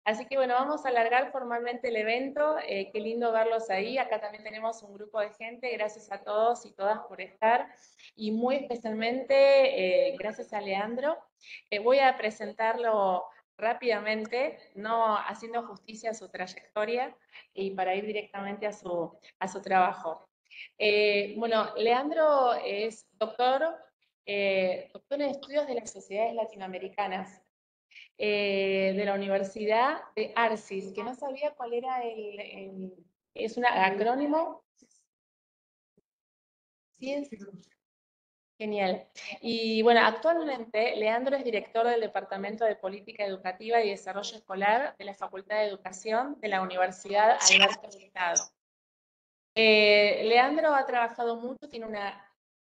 Así que bueno, vamos a alargar formalmente el evento. Qué lindo verlos ahí. Acá también tenemos un grupo de gente. Gracias a todos y todas por estar. Y muy especialmente gracias a Leandro. Voy a presentarlo rápidamente, no haciendo justicia a su trayectoria y para ir directamente a su trabajo. Bueno, Leandro es doctor en estudios de las sociedades latinoamericanas de la Universidad de Arcis, que no sabía cuál era es un acrónimo. Sí, es genial. Y bueno, actualmente Leandro es director del Departamento de Política Educativa y Desarrollo Escolar de la Facultad de Educación de la Universidad Alberto Hurtado. Leandro ha trabajado mucho, tiene una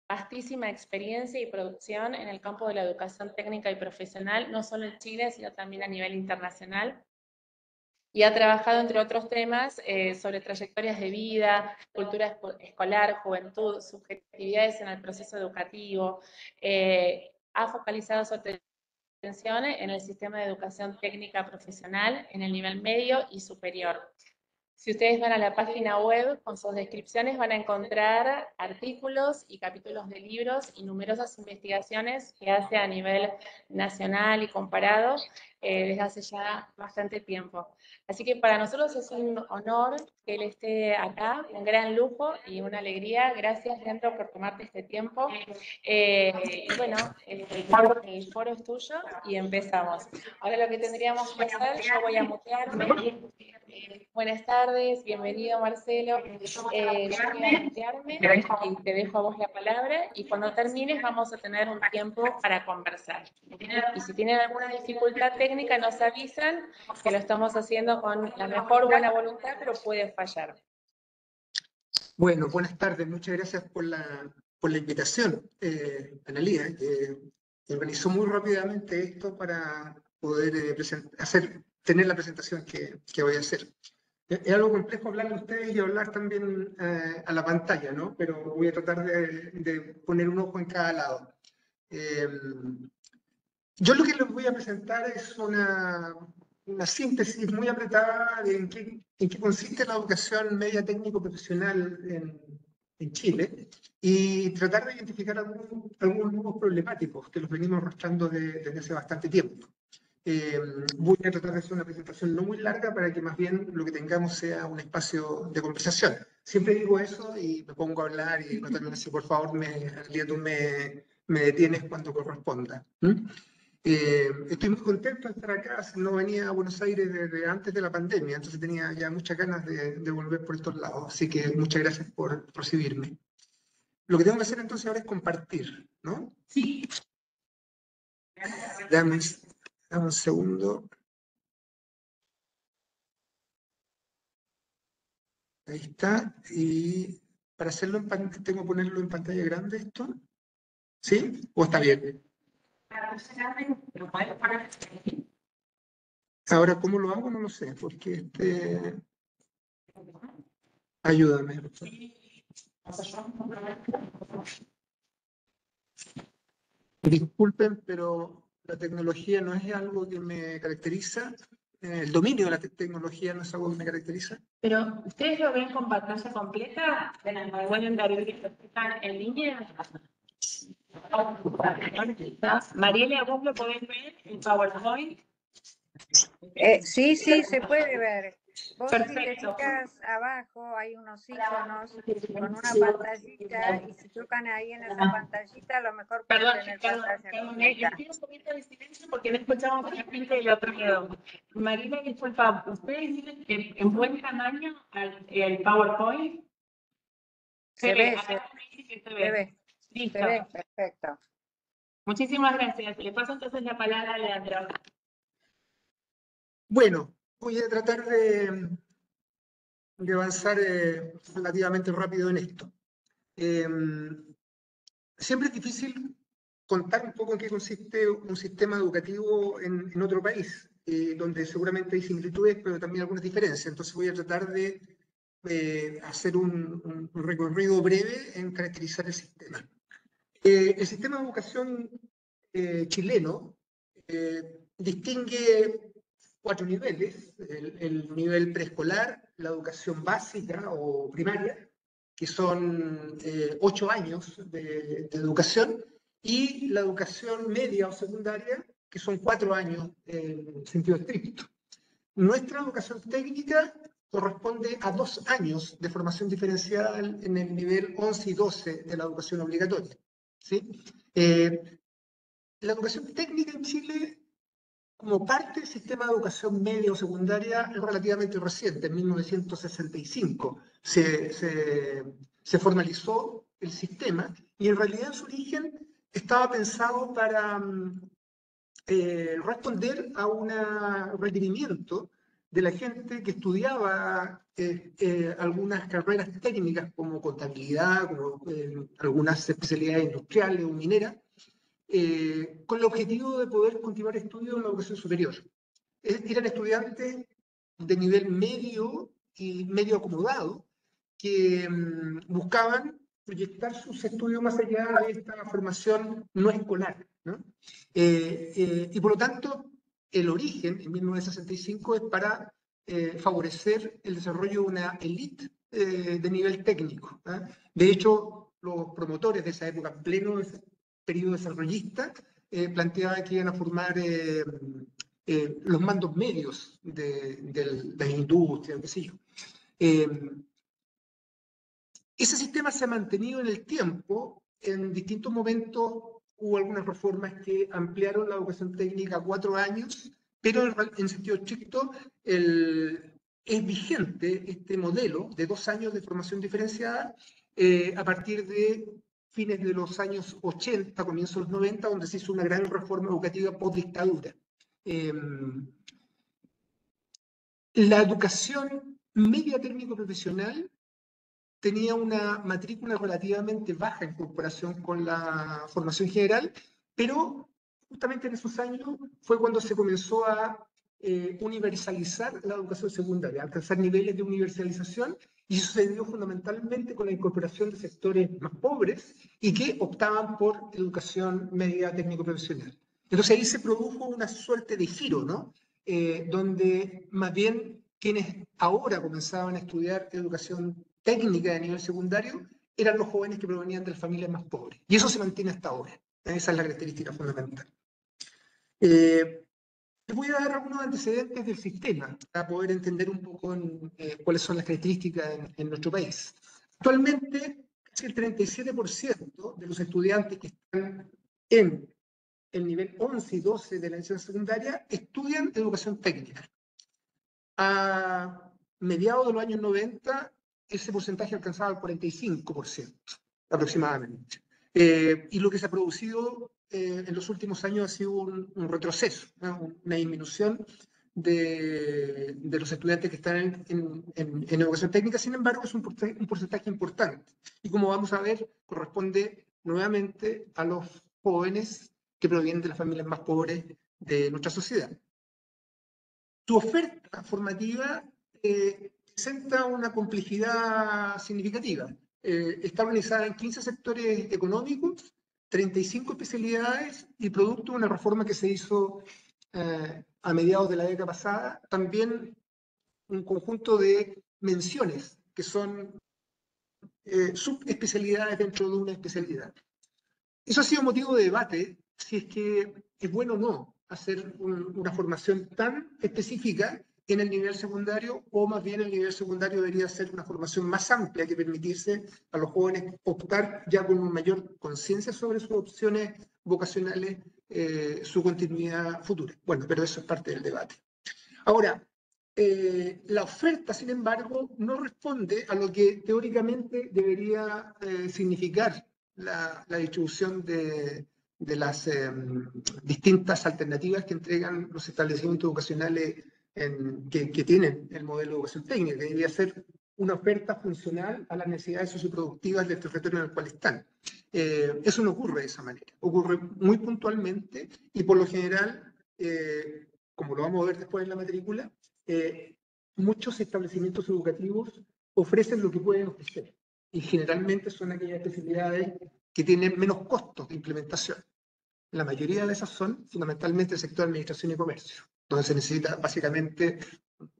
vastísima experiencia y producción en el campo de la educación técnica y profesional, no solo en Chile, sino también a nivel internacional. Y ha trabajado, entre otros temas, sobre trayectorias de vida, cultura escolar, juventud, subjetividades en el proceso educativo. Ha focalizado su atención en el sistema de educación técnica profesional en el nivel medio y superior. Si ustedes van a la página web con sus descripciones van a encontrar artículos y capítulos de libros y numerosas investigaciones que hace a nivel nacional y comparado desde hace ya bastante tiempo. Así que para nosotros es un honor que él esté acá, un gran lujo y una alegría. Gracias, Leandro, por tomarte este tiempo. Y bueno, el foro es tuyo y empezamos. Ahora lo que tendríamos que hacer, yo voy a mutearme. Buenas tardes, bienvenido Marcelo. Yo voy a mutearme y te dejo a vos la palabra y cuando termines vamos a tener un tiempo para conversar. Y si tienen alguna dificultad técnica nos avisan que lo estamos haciendo con la mejor buena voluntad, pero puede fallar. Bueno, buenas tardes, muchas gracias por la invitación, Analía, que organizó muy rápidamente esto para poder tener la presentación que voy a hacer. Es algo complejo hablar con ustedes y hablar también a la pantalla, ¿no? Pero voy a tratar de poner un ojo en cada lado. Yo lo que les voy a presentar es una síntesis muy apretada de en qué consiste la educación media técnico-profesional en Chile y tratar de identificar algunos nuevos problemáticos que los venimos arrastrando desde hace bastante tiempo. Voy a tratar de hacer una presentación no muy larga para que más bien lo que tengamos sea un espacio de conversación. Siempre digo eso y me pongo a hablar y no termino así, por favor, tú me detienes cuando corresponda. Estoy muy contento de estar acá, no venía a Buenos Aires desde antes de la pandemia, entonces tenía ya muchas ganas de volver por estos lados, así que muchas gracias por recibirme. Lo que tengo que hacer entonces ahora es compartir, ¿no? Sí. Dame un segundo. Ahí está. Y para hacerlo tengo que ponerlo en pantalla grande esto. ¿Sí? ¿O está bien? Ahora, ¿cómo lo hago? No lo sé, porque ayúdame. Disculpen, pero la tecnología no es algo que me caracteriza. El dominio de la tecnología no es algo que me caracteriza. Pero, ¿ustedes lo ven con pantalla completa? ¿Pueden ver que están en línea? Mariela, ¿vos lo podés ver en PowerPoint? Sí, se puede ver. Vos Perfecto. si te fijas abajo hay unos iconos con una pantallita y si tocan ahí en esa pantallita a lo mejor pueden tener pantalla completa. Pido un poquito de silencio porque no escuchamos a la gente del otro lado. Mariela, disculpa, ¿ustedes dicen que en buen tamaño el PowerPoint? Se ve. Listo. Se ve, perfecto. Muchísimas gracias. Le paso entonces la palabra a Leandro. Bueno, voy a tratar de avanzar relativamente rápido en esto. Siempre es difícil contar un poco en qué consiste un sistema educativo en otro país, donde seguramente hay similitudes, pero también algunas diferencias. Entonces voy a tratar de hacer un recorrido breve en caracterizar el sistema. El sistema de educación chileno distingue 4 niveles: el nivel preescolar, la educación básica o primaria, que son 8 años de educación, y la educación media o secundaria, que son 4 años en sentido estricto. Nuestra educación técnica corresponde a 2 años de formación diferencial en el nivel 11 y 12 de la educación obligatoria, ¿sí? La educación técnica en Chile, como parte del sistema de educación media o secundaria, es relativamente reciente. En 1965 se formalizó el sistema, y en realidad en su origen estaba pensado para responder a un requerimiento de la gente que estudiaba algunas carreras técnicas como contabilidad, como algunas especialidades industriales o mineras, con el objetivo de poder continuar estudios en la educación superior. Eran estudiantes de nivel medio y medio acomodado que buscaban proyectar sus estudios más allá de esta formación no escolar, ¿no? Y por lo tanto, el origen, en 1965, es para favorecer el desarrollo de una élite de nivel técnico, ¿eh? De hecho, los promotores de esa época, en pleno periodo desarrollista, planteaban que iban a formar los mandos medios de la industria, qué sé yo. Ese sistema se ha mantenido en el tiempo. En distintos momentos hubo algunas reformas que ampliaron la educación técnica a 4 años, pero en sentido estricto es vigente este modelo de 2 años de formación diferenciada a partir de fines de los años 80, comienzos de los 90, donde se hizo una gran reforma educativa post-dictadura. La educación media técnico-profesional tenía una matrícula relativamente baja en comparación con la formación general, pero justamente en esos años fue cuando se comenzó a universalizar la educación secundaria, a alcanzar niveles de universalización, y eso se dio fundamentalmente con la incorporación de sectores más pobres y que optaban por educación media técnico-profesional. Entonces ahí se produjo una suerte de giro, ¿no? Donde más bien quienes ahora comenzaban a estudiar educación técnica de nivel secundario eran los jóvenes que provenían de las familias más pobres. Y eso se mantiene hasta ahora. Esa es la característica fundamental. Les voy a dar algunos antecedentes del sistema para poder entender un poco cuáles son las características en nuestro país. Actualmente, casi el 37% de los estudiantes que están en el nivel 11 y 12 de la enseñanza secundaria estudian educación técnica. A mediados de los años 90, ese porcentaje alcanzaba el 45% aproximadamente. Y lo que se ha producido en los últimos años ha sido un retroceso, ¿no? Una disminución de los estudiantes que están en educación técnica. Sin embargo, es un porcentaje importante. Y como vamos a ver, corresponde nuevamente a los jóvenes que provienen de las familias más pobres de nuestra sociedad. Tu oferta formativa presenta una complejidad significativa. Está organizada en 15 sectores económicos, 35 especialidades, y producto de una reforma que se hizo a mediados de la década pasada, también un conjunto de menciones que son subespecialidades dentro de una especialidad. Eso ha sido motivo de debate, si es que es bueno o no hacer una formación tan específica en el nivel secundario, o más bien el nivel secundario debería ser una formación más amplia que permitirse a los jóvenes optar ya con una mayor conciencia sobre sus opciones vocacionales, su continuidad futura. Bueno, pero eso es parte del debate. Ahora, la oferta, sin embargo, no responde a lo que teóricamente debería significar la distribución de las distintas alternativas que entregan los establecimientos educacionales que tienen el modelo de educación técnica, que debería ser una oferta funcional a las necesidades socioproductivas del territorio en el cual están. Eso no ocurre de esa manera, ocurre muy puntualmente y por lo general, como lo vamos a ver después en la matrícula, muchos establecimientos educativos ofrecen lo que pueden ofrecer, y generalmente son aquellas especialidades que tienen menos costos de implementación. La mayoría de esas son fundamentalmente el sector de administración y comercio. donde se necesita básicamente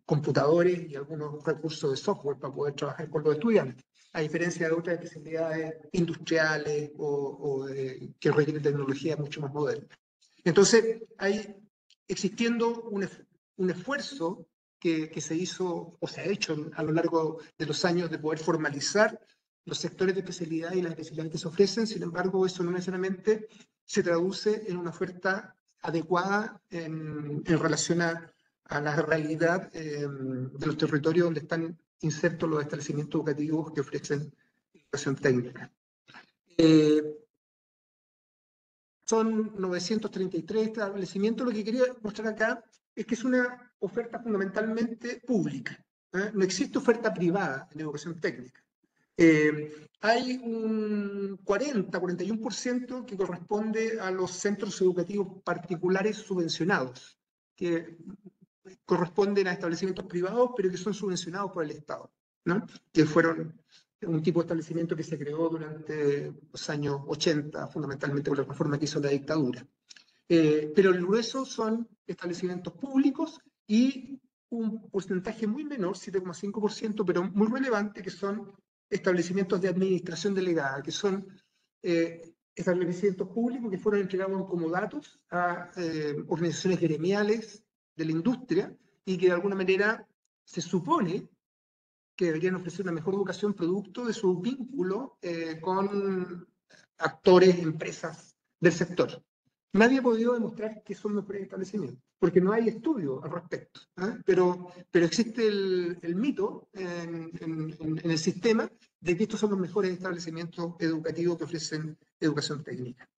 computadores y algunos recursos de software para poder trabajar con los estudiantes, a diferencia de otras especialidades industriales que requieren tecnología mucho más moderna. Entonces, hay existiendo un esfuerzo que se hizo o se ha hecho a lo largo de los años de poder formalizar los sectores de especialidad y las especialidades que se ofrecen. Sin embargo, eso no necesariamente se traduce en una oferta adecuada en relación a la realidad de los territorios donde están insertos los establecimientos educativos que ofrecen educación técnica. Son 933 establecimientos. Lo que quería mostrar acá es que es una oferta fundamentalmente pública. No existe oferta privada en educación técnica. Hay un 40-41% que corresponde a los centros educativos particulares subvencionados, que corresponden a establecimientos privados, pero que son subvencionados por el Estado, ¿no? Que fueron un tipo de establecimiento que se creó durante los años 80, fundamentalmente por la reforma que hizo la dictadura. Pero el grueso son establecimientos públicos y un porcentaje muy menor, 7,5%, pero muy relevante, que son establecimientos de administración delegada, que son establecimientos públicos que fueron entregados en comodatos a organizaciones gremiales de la industria y que de alguna manera se supone que deberían ofrecer una mejor educación producto de su vínculo con actores, empresas del sector. Nadie ha podido demostrar que son mejores establecimientos, porque no hay estudio al respecto, pero existe el mito en el sistema de que estos son los mejores establecimientos educativos que ofrecen educación técnica.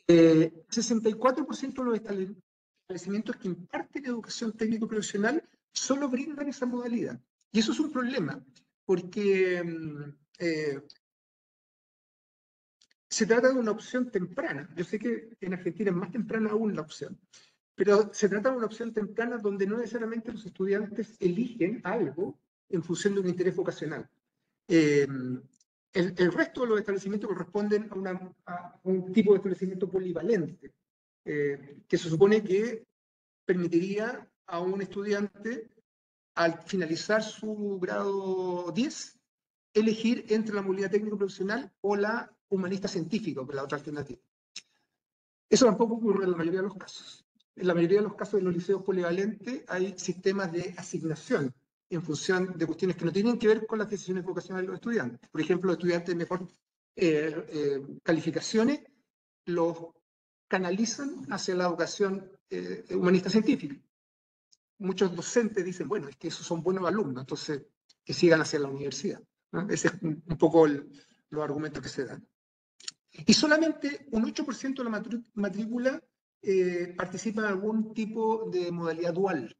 64% de los establecimientos que imparten educación técnico profesional solo brindan esa modalidad. Y eso es un problema, porque se trata de una opción temprana. Yo sé que en Argentina es más temprana aún la opción, pero se trata de una opción temprana donde no necesariamente los estudiantes eligen algo en función de un interés vocacional. El resto de los establecimientos corresponden a un tipo de establecimiento polivalente, que se supone que permitiría a un estudiante, al finalizar su grado 10, elegir entre la movilidad técnico-profesional o la humanista científica, que es la otra alternativa. Eso tampoco ocurre en la mayoría de los casos. En la mayoría de los casos de los liceos polivalentes hay sistemas de asignación en función de cuestiones que no tienen que ver con las decisiones vocacionales de los estudiantes. Por ejemplo, los estudiantes de mejor calificaciones los canalizan hacia la educación humanista científica. Muchos docentes dicen, bueno, es que esos son buenos alumnos, entonces que sigan hacia la universidad, ¿no? Ese es un poco los argumentos que se dan. Y solamente un 8% de la matrícula participa en algún tipo de modalidad dual,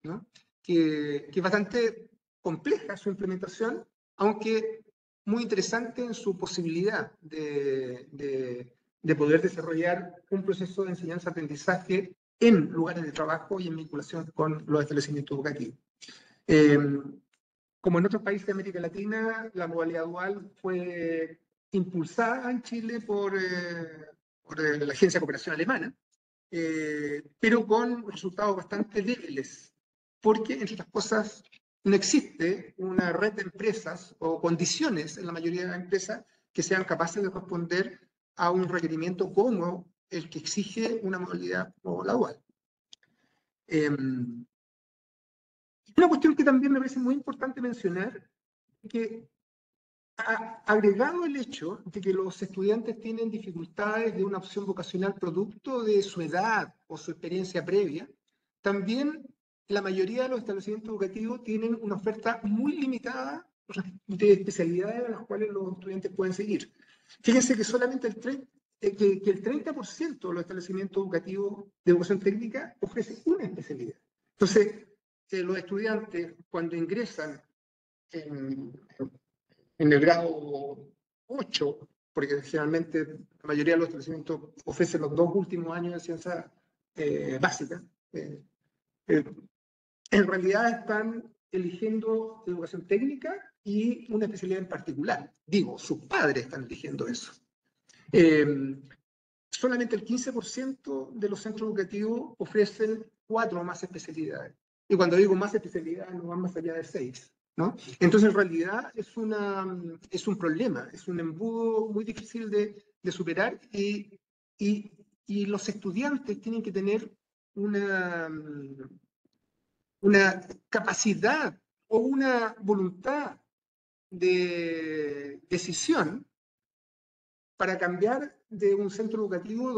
¿no? que es bastante compleja su implementación, aunque muy interesante en su posibilidad de poder desarrollar un proceso de enseñanza-aprendizaje en lugares de trabajo y en vinculación con los establecimientos educativos. Como en otros países de América Latina, la modalidad dual fue impulsada en Chile por la Agencia de Cooperación Alemana, pero con resultados bastante débiles, porque, entre otras cosas, no existe una red de empresas o condiciones en la mayoría de las empresas que sean capaces de responder a un requerimiento como el que exige una modalidad como la dual. Una cuestión que también me parece muy importante mencionar, que agregado el hecho de que los estudiantes tienen dificultades de una opción vocacional producto de su edad o su experiencia previa, también la mayoría de los establecimientos educativos tienen una oferta muy limitada de especialidades a las cuales los estudiantes pueden seguir. Fíjense que solamente el 30% de los establecimientos educativos de educación técnica ofrecen una especialidad. Entonces, los estudiantes, cuando ingresan en el grado 8, porque generalmente la mayoría de los establecimientos ofrecen los 2 últimos años de ciencia básica, en realidad están eligiendo educación técnica y una especialidad en particular. Digo, sus padres están eligiendo eso. solamente el 15% de los centros educativos ofrecen 4 o más especialidades. Y cuando digo más especialidades, no van más allá de 6, ¿no? Entonces, en realidad, es un problema, es un embudo muy difícil de superar y los estudiantes tienen que tener una capacidad o una voluntad de decisión para cambiar de un centro educativo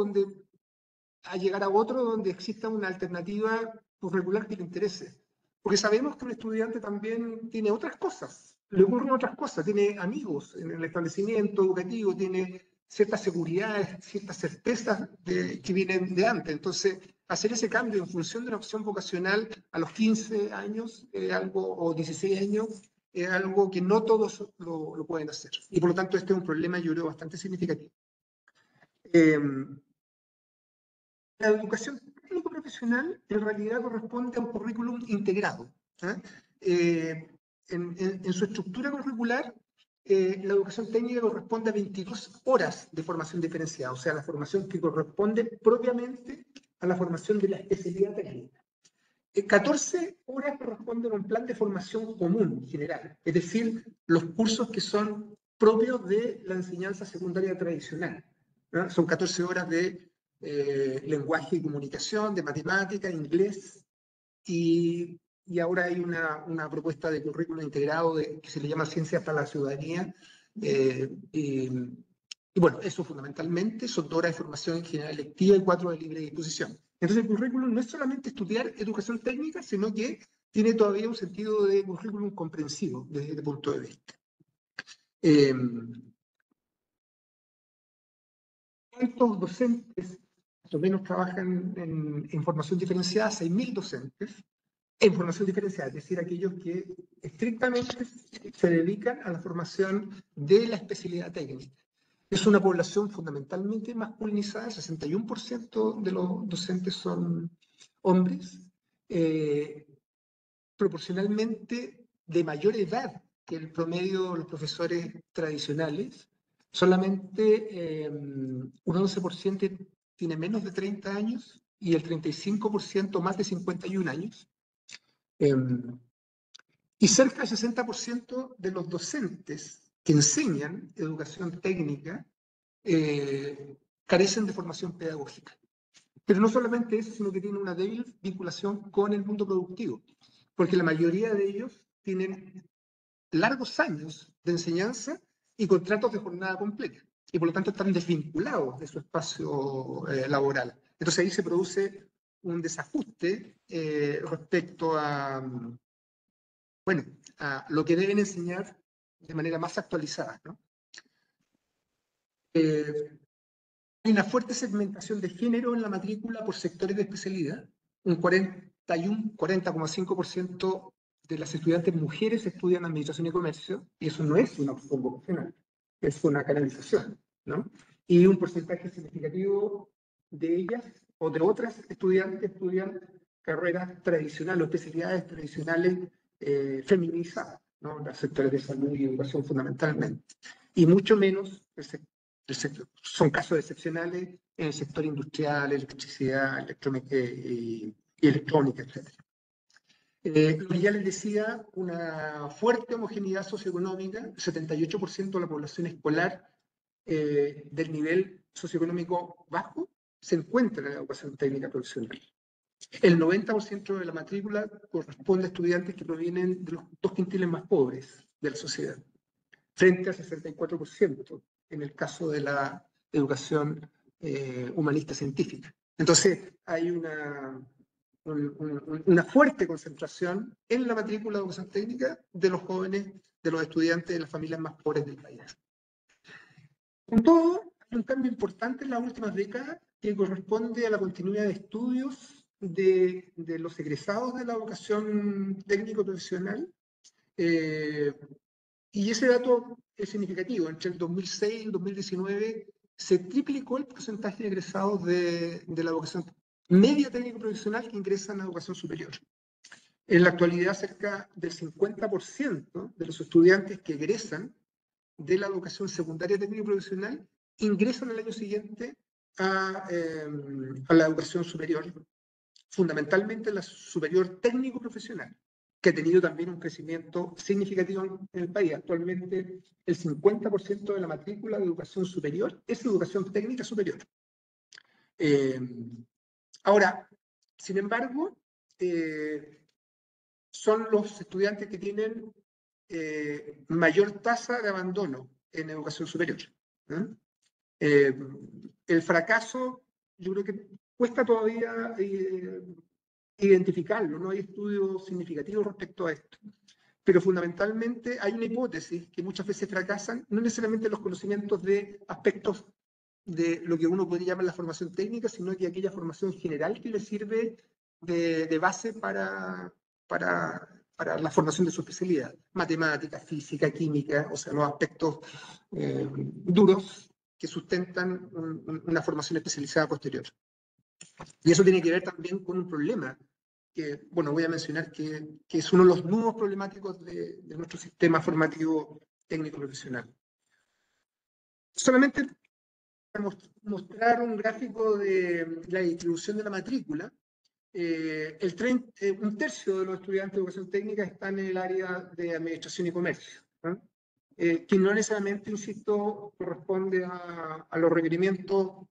a llegar a otro donde exista una alternativa curricular que le interese. Porque sabemos que un estudiante también tiene otras cosas, le ocurren otras cosas, tiene amigos en el establecimiento educativo, tiene ciertas seguridades, ciertas certezas que vienen de antes. Entonces, hacer ese cambio en función de una opción vocacional a los 15 años o 16 años es algo que no todos lo pueden hacer. Y por lo tanto, este es un problema, yo creo, bastante significativo. La educación técnico-profesional en realidad corresponde a un currículum integrado. En su estructura curricular, la educación técnica corresponde a 22 horas de formación diferenciada, o sea, la formación que corresponde propiamente a la formación de la especialidad técnica. 14 horas corresponden a un plan de formación común general, es decir, los cursos que son propios de la enseñanza secundaria tradicional, ¿no? Son 14 horas de lenguaje y comunicación, de matemática, inglés, y ahora hay una propuesta de currículo integrado que se le llama Ciencias para la Ciudadanía, y bueno, eso fundamentalmente son 2 horas de formación en general electiva y 4 de libre disposición. Entonces el currículum no es solamente estudiar educación técnica, sino que tiene todavía un sentido de currículum comprensivo desde este punto de vista. ¿Cuántos docentes más o menos trabajan en formación diferenciada? 6.000 docentes en formación diferenciada, es decir, aquellos que estrictamente se dedican a la formación de la especialidad técnica. Es una población fundamentalmente masculinizada, el 61% de los docentes son hombres, proporcionalmente de mayor edad que el promedio de los profesores tradicionales. Solamente un 11% tiene menos de 30 años y el 35% más de 51 años. Y cerca del 60% de los docentes que enseñan educación técnica carecen de formación pedagógica. Pero no solamente eso, sino que tienen una débil vinculación con el mundo productivo, porque la mayoría de ellos tienen largos años de enseñanza y contratos de jornada completa, y por lo tanto están desvinculados de su espacio laboral. Entonces ahí se produce un desajuste respecto a lo que deben enseñar de manera más actualizada, ¿no? Hay una fuerte segmentación de género en la matrícula por sectores de especialidad. Un 40,5% de las estudiantes mujeres estudian administración y comercio, y eso no es una opción vocacional, es una canalización, ¿no? Y un porcentaje significativo de ellas o de otras estudiantes estudian carreras tradicionales o especialidades tradicionales feminizadas, ¿no? Los sectores de salud y educación fundamentalmente, y mucho menos son casos excepcionales en el sector industrial, electricidad, y electrónica, etc. Como ya les decía, una fuerte homogeneidad socioeconómica, el 78% de la población escolar del nivel socioeconómico bajo se encuentra en la educación técnica profesional. El 90% de la matrícula corresponde a estudiantes que provienen de los 2 quintiles más pobres de la sociedad, frente al 64% en el caso de la educación humanista científica. Entonces, hay una fuerte concentración en la matrícula de educación técnica de los jóvenes, de los estudiantes de las familias más pobres del país. Con todo, hay un cambio importante en las últimas décadas que corresponde a la continuidad de estudios de los egresados de la educación técnico-profesional. Y ese dato es significativo. Entre el 2006 y el 2019 se triplicó el porcentaje de egresados de la educación media técnico-profesional que ingresan a educación superior. En la actualidad, cerca del 50% de los estudiantes que egresan de la educación secundaria técnico-profesional ingresan al año siguiente a la educación superior, fundamentalmente la superior técnico-profesional, que ha tenido también un crecimiento significativo en el país. Actualmente el 50% de la matrícula de educación superior es educación técnica superior. Ahora, sin embargo, son los estudiantes que tienen mayor tasa de abandono en educación superior. El fracaso, yo creo que cuesta todavía identificarlo, no hay estudios significativos respecto a esto. Pero fundamentalmente hay una hipótesis que muchas veces fracasan, no necesariamente los conocimientos de aspectos de lo que uno podría llamar la formación técnica, sino que aquella formación general que le sirve de base para la formación de su especialidad. Matemática, física, química, o sea, los aspectos duros que sustentan una formación especializada posterior. Y eso tiene que ver también con un problema que, bueno, voy a mencionar que es uno de los nudos problemáticos de nuestro sistema formativo técnico-profesional. Solamente para mostrar un gráfico de la distribución de la matrícula, un tercio de los estudiantes de educación técnica están en el área de administración y comercio, ¿no? Que no necesariamente, insisto, corresponde a los requerimientos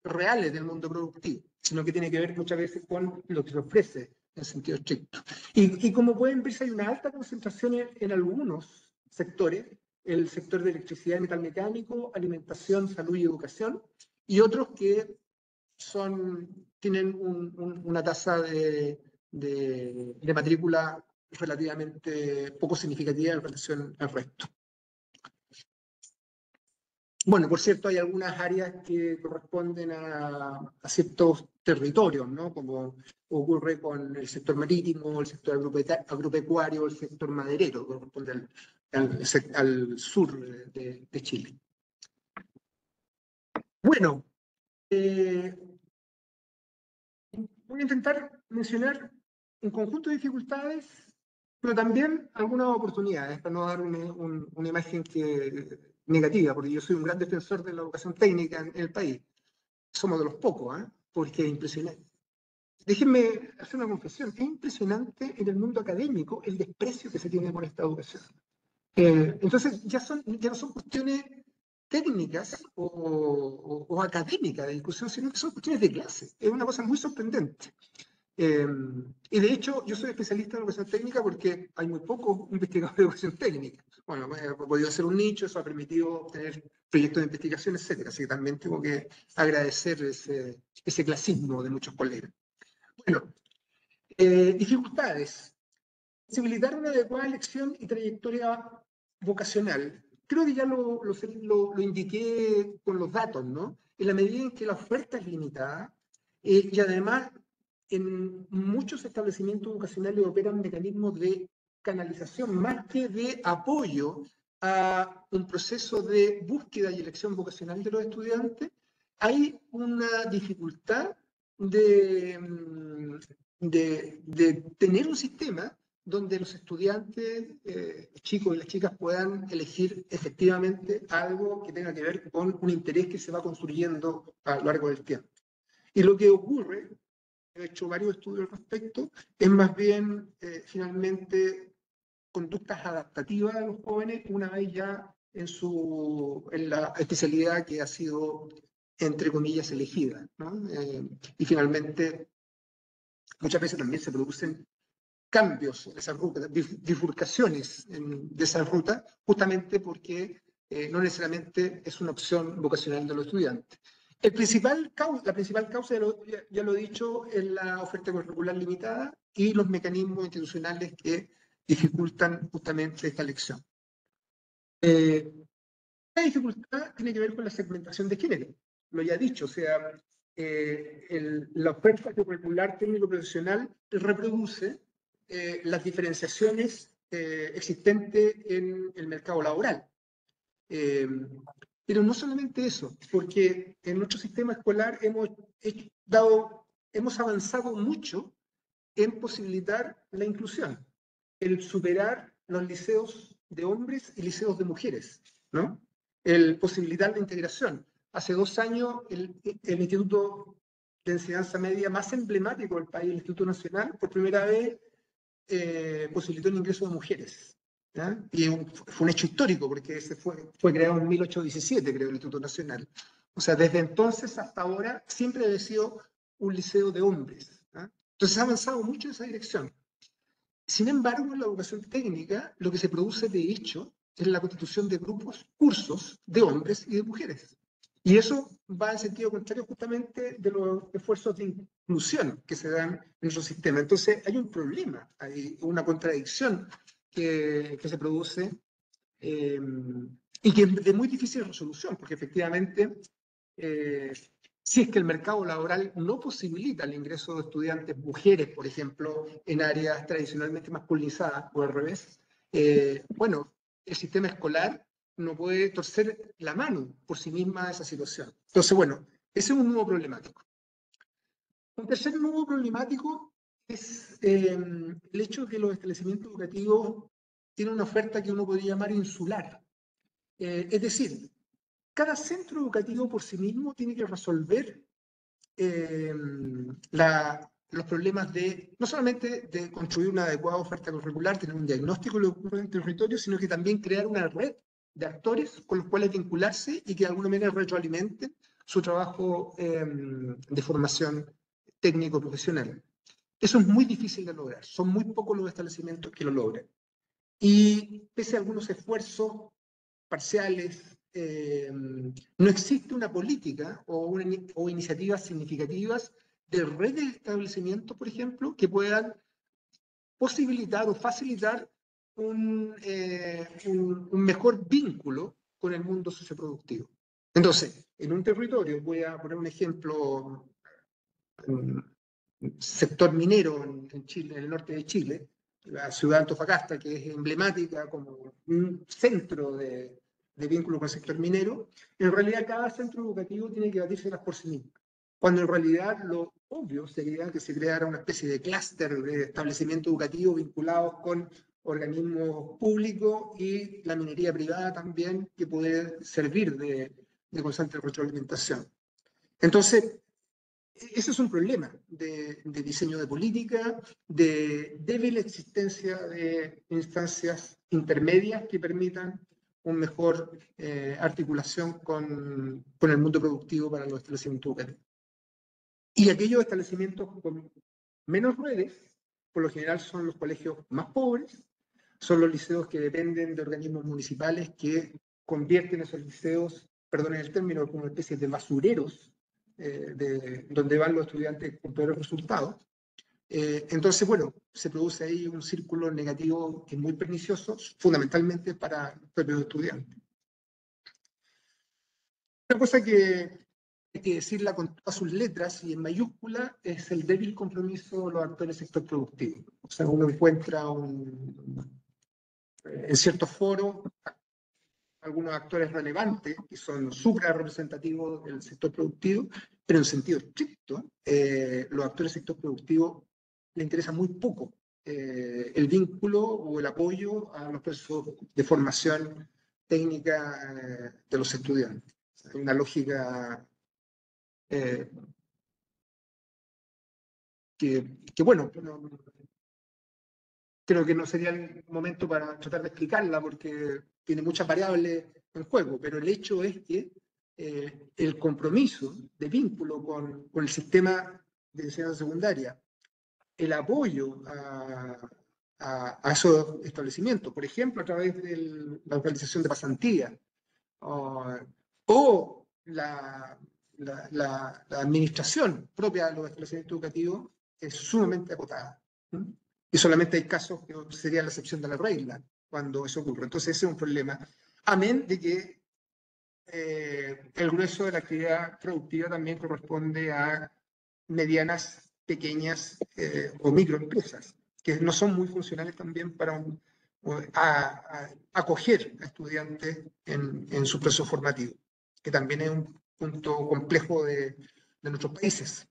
reales del mundo productivo, sino que tiene que ver muchas veces con lo que se ofrece en sentido estricto. Y como pueden ver, hay una alta concentración en algunos sectores, el sector de electricidad y metal mecánico, alimentación, salud y educación, y otros que tienen una tasa de matrícula relativamente poco significativa en relación al resto. Bueno, por cierto, hay algunas áreas que corresponden a ciertos territorios, ¿no? Como ocurre con el sector marítimo, el sector agropecuario, el sector maderero, que corresponde al sur de Chile. Bueno, voy a intentar mencionar un conjunto de dificultades, pero también algunas oportunidades, para no dar una imagen negativa, porque yo soy un gran defensor de la educación técnica en el país. Somos de los pocos, porque es impresionante. Déjenme hacer una confesión. Es impresionante en el mundo académico el desprecio que se tiene por esta educación. Entonces, ya no son cuestiones técnicas o académicas de discusión, sino que son cuestiones de clase. Es una cosa muy sorprendente. Y de hecho, yo soy especialista en educación técnica porque hay muy pocos investigadores de educación técnica. Bueno, he podido hacer un nicho, eso ha permitido tener proyectos de investigación, etcétera. Así que también tengo que agradecer ese clasismo de muchos colegas. Bueno, dificultades. Posibilitar una adecuada elección y trayectoria vocacional. Creo que ya lo indiqué con los datos, ¿no? En la medida en que la oferta es limitada y además en muchos establecimientos educacionales operan mecanismos de canalización más que de apoyo a un proceso de búsqueda y elección vocacional de los estudiantes, hay una dificultad de tener un sistema donde los estudiantes, chicos y las chicas, puedan elegir efectivamente algo que tenga que ver con un interés que se va construyendo a lo largo del tiempo. Y lo que ocurre, he hecho varios estudios al respecto, es más bien finalmente conductas adaptativas de los jóvenes una vez ya en la especialidad que ha sido, entre comillas, elegida, ¿no? Y finalmente, muchas veces también se producen cambios en esa ruta, bifurcaciones de esa ruta, justamente porque no necesariamente es una opción vocacional de los estudiantes. La principal causa, ya lo he dicho, es la oferta curricular limitada y los mecanismos institucionales que dificultan justamente esta elección. La dificultad tiene que ver con la segmentación de género, lo ya he dicho, o sea, la oferta curricular técnico-profesional reproduce las diferenciaciones existentes en el mercado laboral. Pero no solamente eso, porque en nuestro sistema escolar hemos avanzado mucho en posibilitar la inclusión, el superar los liceos de hombres y liceos de mujeres, ¿no? El posibilitar la integración. hace 2 años el Instituto de Enseñanza Media más emblemático del país, el Instituto Nacional, por primera vez posibilitó el ingreso de mujeres. ¿Ya? Y fue un hecho histórico, porque fue creado en 1817, creo, el Instituto Nacional. O sea, desde entonces hasta ahora siempre ha sido un liceo de hombres. ¿Ya? Entonces ha avanzado mucho en esa dirección. Sin embargo, en la educación técnica, lo que se produce de hecho es la constitución de grupos, cursos de hombres y de mujeres. Y eso va en sentido contrario justamente de los esfuerzos de inclusión que se dan en nuestro sistema. Entonces hay un problema, hay una contradicción que se produce y que es de muy difícil resolución, porque efectivamente si es que el mercado laboral no posibilita el ingreso de estudiantes mujeres, por ejemplo, en áreas tradicionalmente masculinizadas o al revés, bueno, el sistema escolar no puede torcer la mano por sí misma a esa situación. Entonces, bueno, ese es un nudo problemático. Un tercer nudo problemático es el hecho de que los establecimientos educativos tienen una oferta que uno podría llamar insular. Es decir, cada centro educativo por sí mismo tiene que resolver los problemas no solamente de construir una adecuada oferta curricular, tener un diagnóstico de lo que ocurre en el territorio, sino que también crear una red de actores con los cuales vincularse y que de alguna manera retroalimenten su trabajo de formación técnico-profesional. Eso es muy difícil de lograr, son muy pocos los establecimientos que lo logran. Y pese a algunos esfuerzos parciales, no existe una política o iniciativas significativas de redes de establecimientos, por ejemplo, que puedan posibilitar o facilitar un mejor vínculo con el mundo socioproductivo. Entonces, en un territorio, voy a poner un ejemplo, sector minero en Chile, en el norte de Chile, la ciudad de Antofagasta, que es emblemática como un centro de vínculo con el sector minero, en realidad cada centro educativo tiene que batírselas por sí mismo. Cuando en realidad lo obvio sería que se creara una especie de clúster de establecimiento educativo vinculados con organismos públicos y la minería privada también, que puede servir de constante retroalimentación. Entonces, ese es un problema de diseño de política, de débil existencia de instancias intermedias que permitan una mejor articulación con el mundo productivo para los establecimientos educativos. Y aquellos establecimientos con menos redes, por lo general son los colegios más pobres, son los liceos que dependen de organismos municipales que convierten esos liceos, perdonen el término, como una especie de basureros, donde van los estudiantes con peores resultados. Entonces, bueno, se produce ahí un círculo negativo que es muy pernicioso, fundamentalmente para los propios estudiantes. Una cosa que hay que decirla con todas sus letras y en mayúscula es el débil compromiso de los actores del sector productivo. O sea, uno encuentra en ciertos foros algunos actores relevantes que son supra representativos del sector productivo, pero en sentido estricto, los actores del sector productivo les interesa muy poco el vínculo o el apoyo a los procesos de formación técnica de los estudiantes. Hay una lógica que bueno, creo que no sería el momento para tratar de explicarla porque tiene muchas variables en juego, pero el hecho es que el compromiso de vínculo con el sistema de enseñanza secundaria, el apoyo a esos establecimientos, por ejemplo, a través de la organización de pasantías, o la administración propia de los establecimientos educativos, es sumamente acotada. Y solamente hay casos que sería la excepción de la regla cuando eso ocurre. Entonces ese es un problema. Amén de que el grueso de la actividad productiva también corresponde a medianas, pequeñas o microempresas, que no son muy funcionales también para acoger a estudiantes en su proceso formativo, que también es un punto complejo de nuestros países.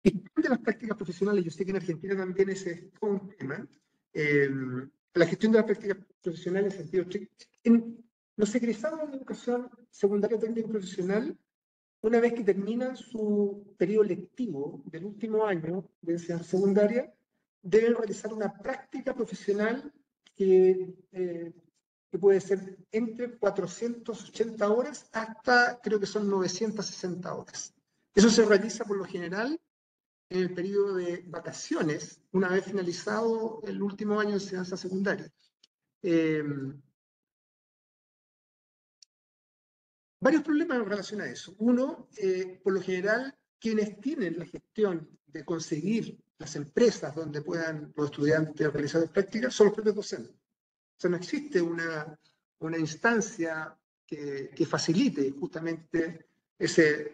Y de las prácticas profesionales, yo sé que en Argentina también ese es un tema, la gestión de las prácticas profesionales en sentido estricto. Los egresados de educación secundaria técnica y profesional, una vez que terminan su periodo lectivo del último año de enseñanza secundaria, deben realizar una práctica profesional que puede ser entre 480 horas hasta, creo que son 960 horas. Eso se realiza por lo general en el periodo de vacaciones, una vez finalizado el último año de enseñanza secundaria. Varios problemas en relación a eso. Uno, por lo general, quienes tienen la gestión de conseguir las empresas donde puedan los estudiantes realizar las prácticas son los propios docentes. O sea, no existe una instancia que facilite justamente esa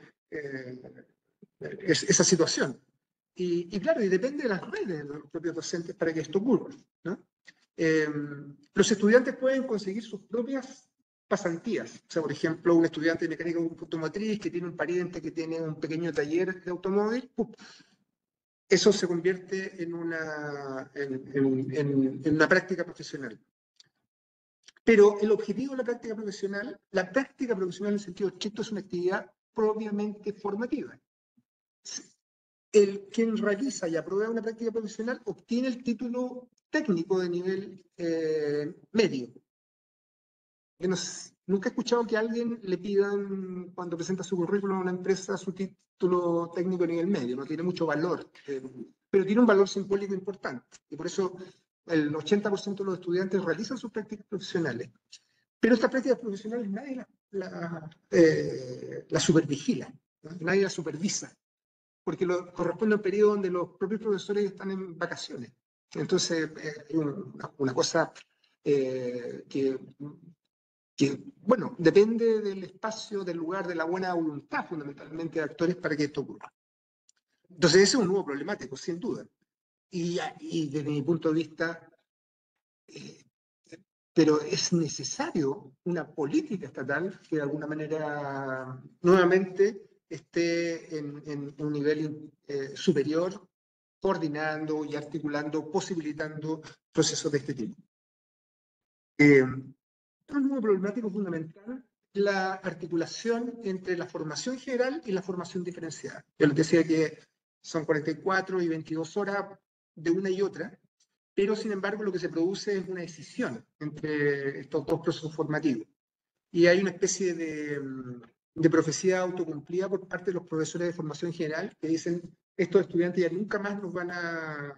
situación. Y claro, y depende de las redes de los propios docentes para que esto ocurra, ¿no? Los estudiantes pueden conseguir sus propias pasantías. O sea, por ejemplo, un estudiante de mecánica automotriz que tiene un pariente que tiene un pequeño taller de automóvil, eso se convierte en una práctica profesional. Pero el objetivo de la práctica profesional en el sentido estricto es una actividad propiamente formativa. Quien realiza y aprueba una práctica profesional obtiene el título técnico de nivel medio. Nunca he escuchado que a alguien le pidan, cuando presenta su currículum a una empresa, su título técnico de nivel medio. No tiene mucho valor, pero tiene un valor simbólico importante. Y por eso el 80% de los estudiantes realizan sus prácticas profesionales. Pero estas prácticas profesionales nadie la supervigila, ¿no? Nadie la supervisa, porque corresponde a un periodo donde los propios profesores están en vacaciones. Entonces, es una cosa que, bueno, depende del espacio, del lugar, de la buena voluntad, fundamentalmente, de actores para que esto ocurra. Entonces, ese es un nuevo problemático, sin duda. Y desde mi punto de vista, pero es necesario una política estatal que de alguna manera nuevamente esté en un nivel superior, coordinando y articulando, posibilitando procesos de este tipo. Un nuevo problemático fundamental es la articulación entre la formación general y la formación diferenciada. Yo les decía que son 44 y 22 horas de una y otra, pero sin embargo lo que se produce es una decisión entre estos dos procesos formativos. Y hay una especie de profecía autocumplida por parte de los profesores de formación general que dicen, estos estudiantes ya nunca más nos van a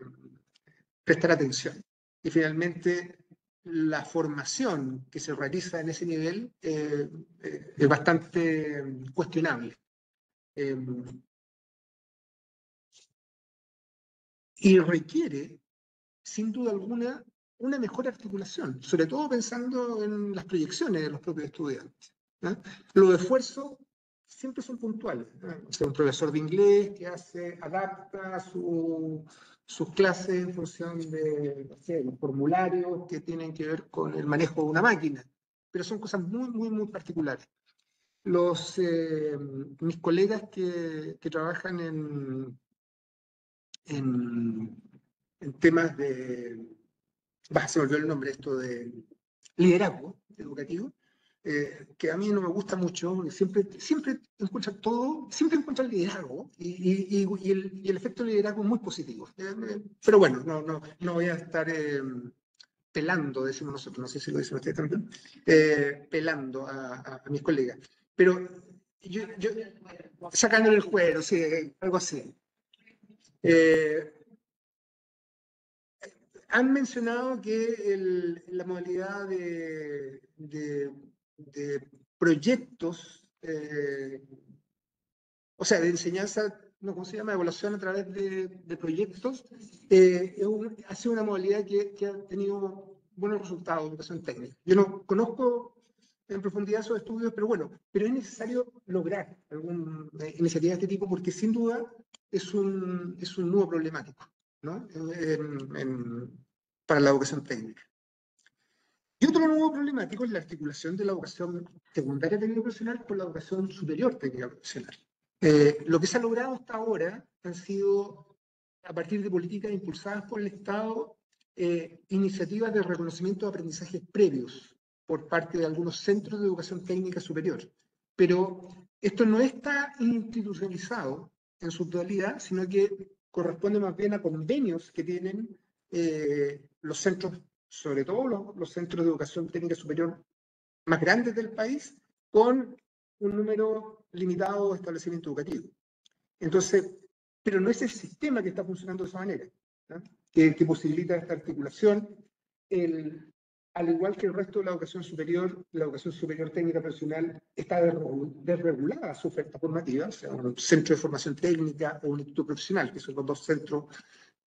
prestar atención. Y finalmente la formación que se realiza en ese nivel es bastante cuestionable. Y requiere, sin duda alguna, una mejor articulación, sobre todo pensando en las proyecciones de los propios estudiantes, ¿no? Los esfuerzos siempre son puntuales, ¿no? O sea, un profesor de inglés que adapta sus clases en función de, no sé, los formularios que tienen que ver con el manejo de una máquina, pero son cosas muy, muy, muy particulares. Mis colegas que trabajan en temas de, se me olvidó el nombre, esto de liderazgo educativo, que a mí no me gusta mucho, siempre encuentran liderazgo y el efecto de liderazgo es muy positivo. Pero bueno, no voy a estar pelando, decimos nosotros, no sé si lo dicen ustedes también, pelando a mis colegas. Pero yo sacándole el cuero, sí, algo así. Han mencionado que la modalidad de proyectos, o sea, de enseñanza, no, ¿cómo se llama? Evaluación a través de proyectos, ha sido una modalidad que ha tenido buenos resultados en educación técnica. Yo no conozco en profundidad esos estudios, pero es necesario lograr alguna iniciativa de este tipo porque sin duda es un nuevo problemático, ¿no? Para la educación técnica. Y otro nuevo problemático es la articulación de la educación secundaria técnica profesional con la educación superior técnica profesional. Lo que se ha logrado hasta ahora han sido, a partir de políticas impulsadas por el Estado, iniciativas de reconocimiento de aprendizajes previos por parte de algunos centros de educación técnica superior. Pero esto no está institucionalizado en su totalidad, sino que corresponde más bien a convenios que tienen los centros, sobre todo los centros de educación técnica superior más grandes del país, con un número limitado de establecimientos educativos. Entonces, pero no es el sistema que está funcionando de esa manera, ¿no? que posibilita esta articulación. Al igual que el resto de la educación superior técnica profesional está desregulada su oferta formativa, o sea, un centro de formación técnica o un instituto profesional, que son los dos centros,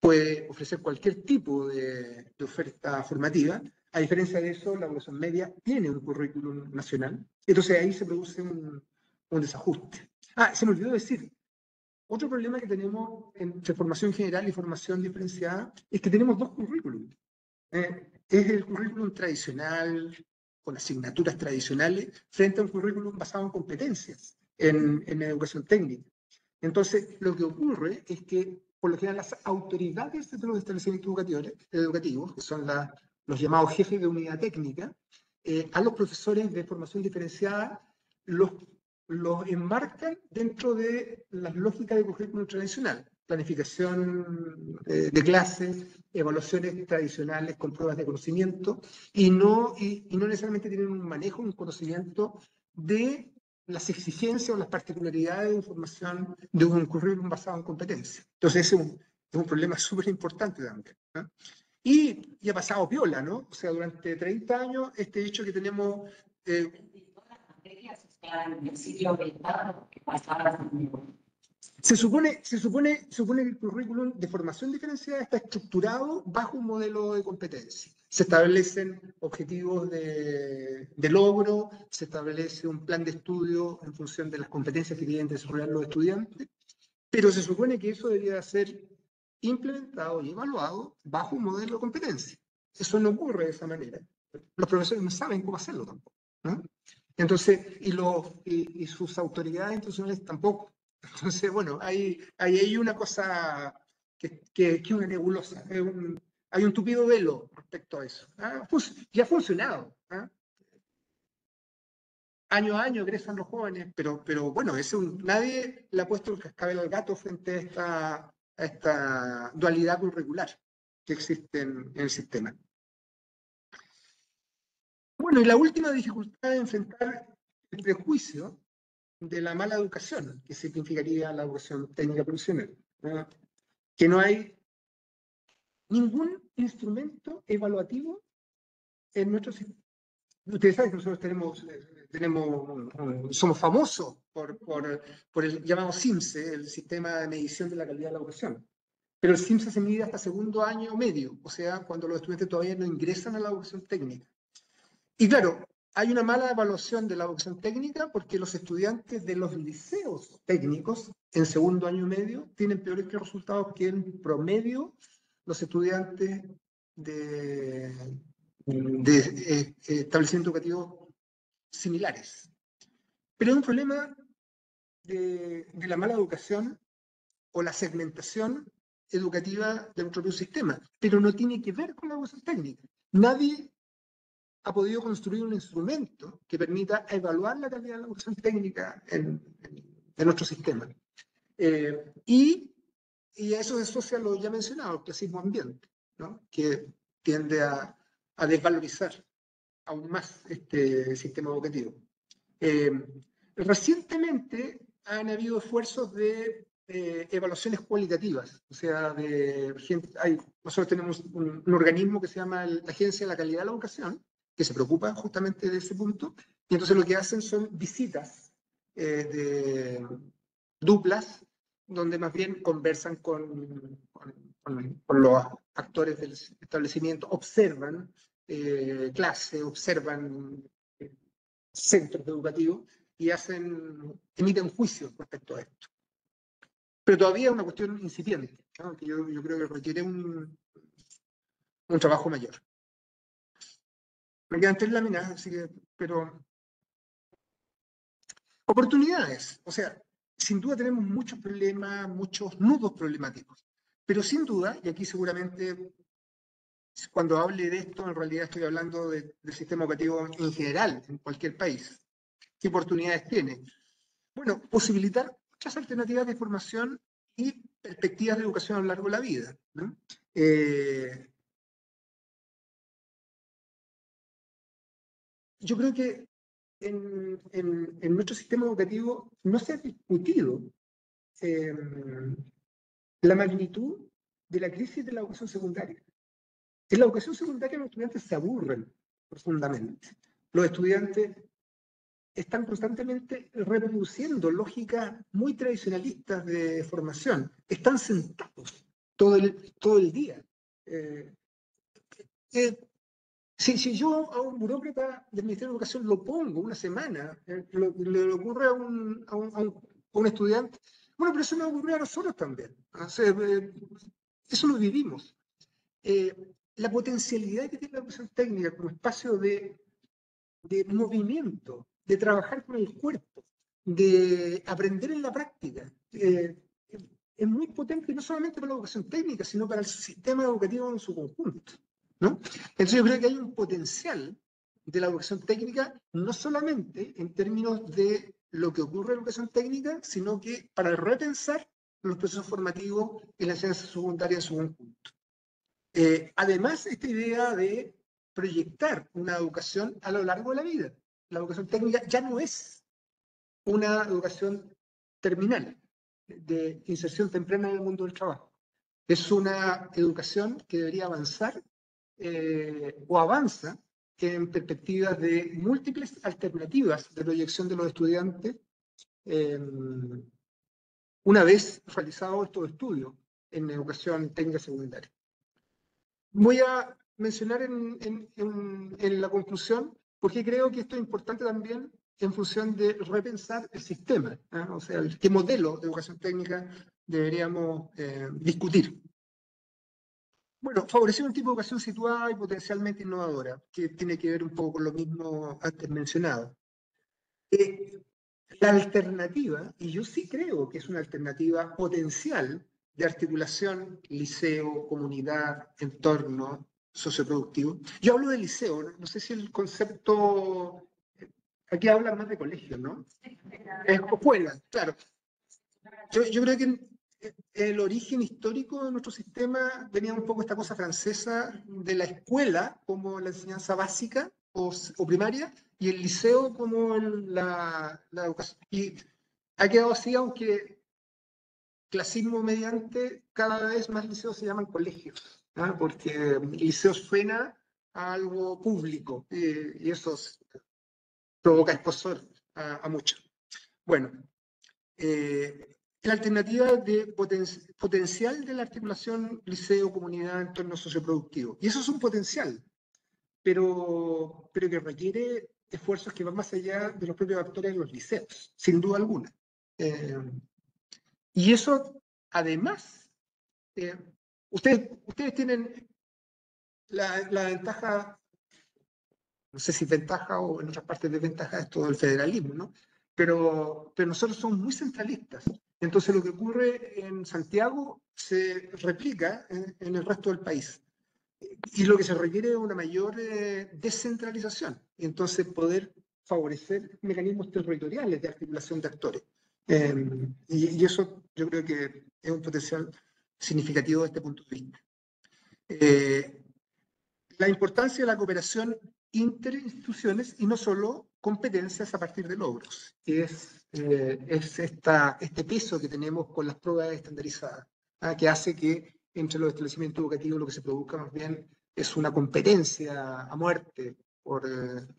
puede ofrecer cualquier tipo de oferta formativa. A diferencia de eso, la educación media tiene un currículum nacional, entonces ahí se produce un desajuste. Se me olvidó decir, otro problema que tenemos entre formación general y formación diferenciada es que tenemos dos currículums. Es el currículum tradicional, con asignaturas tradicionales, frente a un currículum basado en competencias en educación técnica. Entonces, lo que ocurre es que, por lo general, las autoridades de los establecimientos educativos, que son los llamados jefes de unidad técnica, a los profesores de formación diferenciada los enmarcan dentro de las lógicas de currículum tradicional. Planificación de clases, evaluaciones tradicionales con pruebas de conocimiento, y no necesariamente tienen un manejo, un conocimiento de las exigencias o las particularidades de información de un currículum basado en competencia. Entonces, ese es un problema súper importante también, ¿no? Y ha pasado piola, ¿no? O sea, durante 30 años, este hecho que tenemos... Se supone que el currículum de formación diferenciada está estructurado bajo un modelo de competencia. Se establecen objetivos de logro, se establece un plan de estudio en función de las competencias que tienen que desarrollar los estudiantes, pero se supone que eso debería ser implementado y evaluado bajo un modelo de competencia. Eso no ocurre de esa manera. Los profesores no saben cómo hacerlo tampoco, ¿no? Entonces, y sus autoridades institucionales tampoco. Entonces, bueno, hay una cosa que es una nebulosa, hay un tupido velo respecto a eso. Ya ha funcionado. Año a año egresan los jóvenes, pero bueno, nadie le ha puesto el cascabel al gato frente a esta dualidad curricular que existe en el sistema. Bueno, y la última dificultad de enfrentar el prejuicio de la mala educación, que significaría la educación técnica profesional, ¿no? Que no hay ningún instrumento evaluativo en nuestro sistema. Ustedes saben que nosotros somos famosos por el llamado CIMSE, el Sistema de Medición de la Calidad de la Educación. Pero el CIMSE se mide hasta segundo año medio, o sea, cuando los estudiantes todavía no ingresan a la educación técnica. Y claro, hay una mala evaluación de la educación técnica porque los estudiantes de los liceos técnicos en segundo año medio tienen peores resultados que en promedio los estudiantes de establecimientos educativos similares. Pero es un problema de la mala educación o la segmentación educativa de nuestro propio sistema, pero no tiene que ver con la educación técnica. Nadie ha podido construir un instrumento que permita evaluar la calidad de la educación técnica en nuestro sistema. Y a eso se asocia lo ya mencionado, el clasismo ambiente, ¿no? Que tiende a desvalorizar aún más este sistema educativo. Recientemente han habido esfuerzos de evaluaciones cualitativas, o sea, nosotros tenemos un organismo que se llama la Agencia de la Calidad de la Educación, que se preocupa justamente de ese punto, y entonces lo que hacen son visitas duplas, donde más bien conversan con los actores del establecimiento, observan clases, observan centros educativos y emiten juicios respecto a esto. Pero todavía es una cuestión incipiente, ¿no? Que yo creo que requiere un trabajo mayor. Me quedan 3 láminas, así que, pero... Oportunidades, o sea, sin duda tenemos muchos problemas, muchos nudos problemáticos, pero sin duda, y aquí seguramente cuando hable de esto, en realidad estoy hablando del sistema educativo en general, en cualquier país. ¿Qué oportunidades tiene? Bueno, posibilitar muchas alternativas de formación y perspectivas de educación a lo largo de la vida, ¿no? Yo creo que en nuestro sistema educativo no se ha discutido la magnitud de la crisis de la educación secundaria. En la educación secundaria los estudiantes se aburren profundamente. Los estudiantes están constantemente reproduciendo lógicas muy tradicionalistas de formación. Están sentados todo el día. Si yo a un burócrata del Ministerio de Educación lo pongo una semana, le ocurre a un estudiante, bueno, pero eso nos ocurre a nosotros también. O sea, eso lo vivimos. La potencialidad que tiene la educación técnica como espacio de movimiento, de trabajar con el cuerpo, de aprender en la práctica, es muy potente no solamente para la educación técnica, sino para el sistema educativo en su conjunto, ¿no? Entonces yo creo que hay un potencial de la educación técnica, no solamente en términos de lo que ocurre en la educación técnica, sino que para repensar los procesos formativos en la enseñanza secundaria en su conjunto. Además, esta idea de proyectar una educación a lo largo de la vida. La educación técnica ya no es una educación terminal de inserción temprana en el mundo del trabajo. Es una educación que debería avanzar o avanza en perspectivas de múltiples alternativas de proyección de los estudiantes una vez realizados estos estudios en educación técnica secundaria. Voy a mencionar en la conclusión, porque creo que esto es importante también en función de repensar el sistema, ¿eh? O sea, qué modelo de educación técnica deberíamos discutir. Bueno, favorecer un tipo de educación situada y potencialmente innovadora, que tiene que ver un poco con lo mismo antes mencionado. La alternativa, y yo sí creo que es una alternativa potencial de articulación liceo, comunidad, entorno socioproductivo. Yo hablo de liceo, no sé si el concepto, aquí hablan más de colegio, ¿no? Es escuela, claro. Yo creo que el origen histórico de nuestro sistema venía un poco esta cosa francesa de la escuela como la enseñanza básica o primaria y el liceo como la educación. Y ha quedado así, aunque clasismo mediante, cada vez más liceos se llaman colegios, ¿ah? Porque liceo suena a algo público y eso provoca escozor a muchos. Bueno, la alternativa de potencial de la articulación liceo, comunidad, entorno socioproductivo. Y eso es un potencial, pero que requiere esfuerzos que van más allá de los propios actores de los liceos, sin duda alguna. Y eso, además, ustedes tienen la ventaja, no sé si ventaja o en otras partes desventaja, es todo el federalismo, ¿no? Pero nosotros somos muy centralistas. Entonces lo que ocurre en Santiago se replica en el resto del país. Y lo que se requiere es una mayor descentralización. Y entonces poder favorecer mecanismos territoriales de articulación de actores. Y eso yo creo que es un potencial significativo desde este punto de vista. La importancia de la cooperación interinstituciones y no solo competencias a partir de logros. Es este peso que tenemos con las pruebas estandarizadas, que hace que entre los establecimientos educativos lo que se produzca más bien es una competencia a muerte por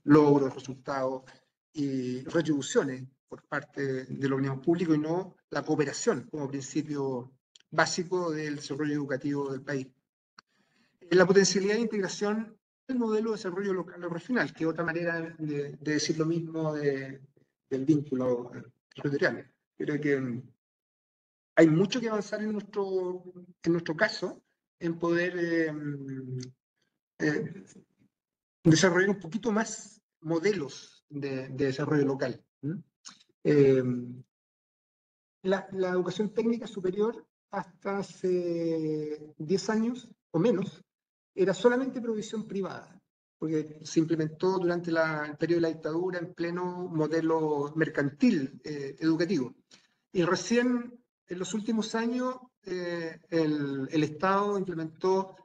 logros, resultados y retribuciones por parte de la opinión pública y no la cooperación como principio básico del desarrollo educativo del país. La potencialidad de integración del modelo de desarrollo local o regional, que es otra manera de decir lo mismo del vínculo territorial. Creo que hay mucho que avanzar en nuestro caso en poder desarrollar un poquito más modelos de desarrollo local. La educación técnica superior hasta hace 10 años o menos era solamente provisión privada, porque se implementó durante el periodo de la dictadura en pleno modelo mercantil educativo. Y recién, en los últimos años, el Estado implementó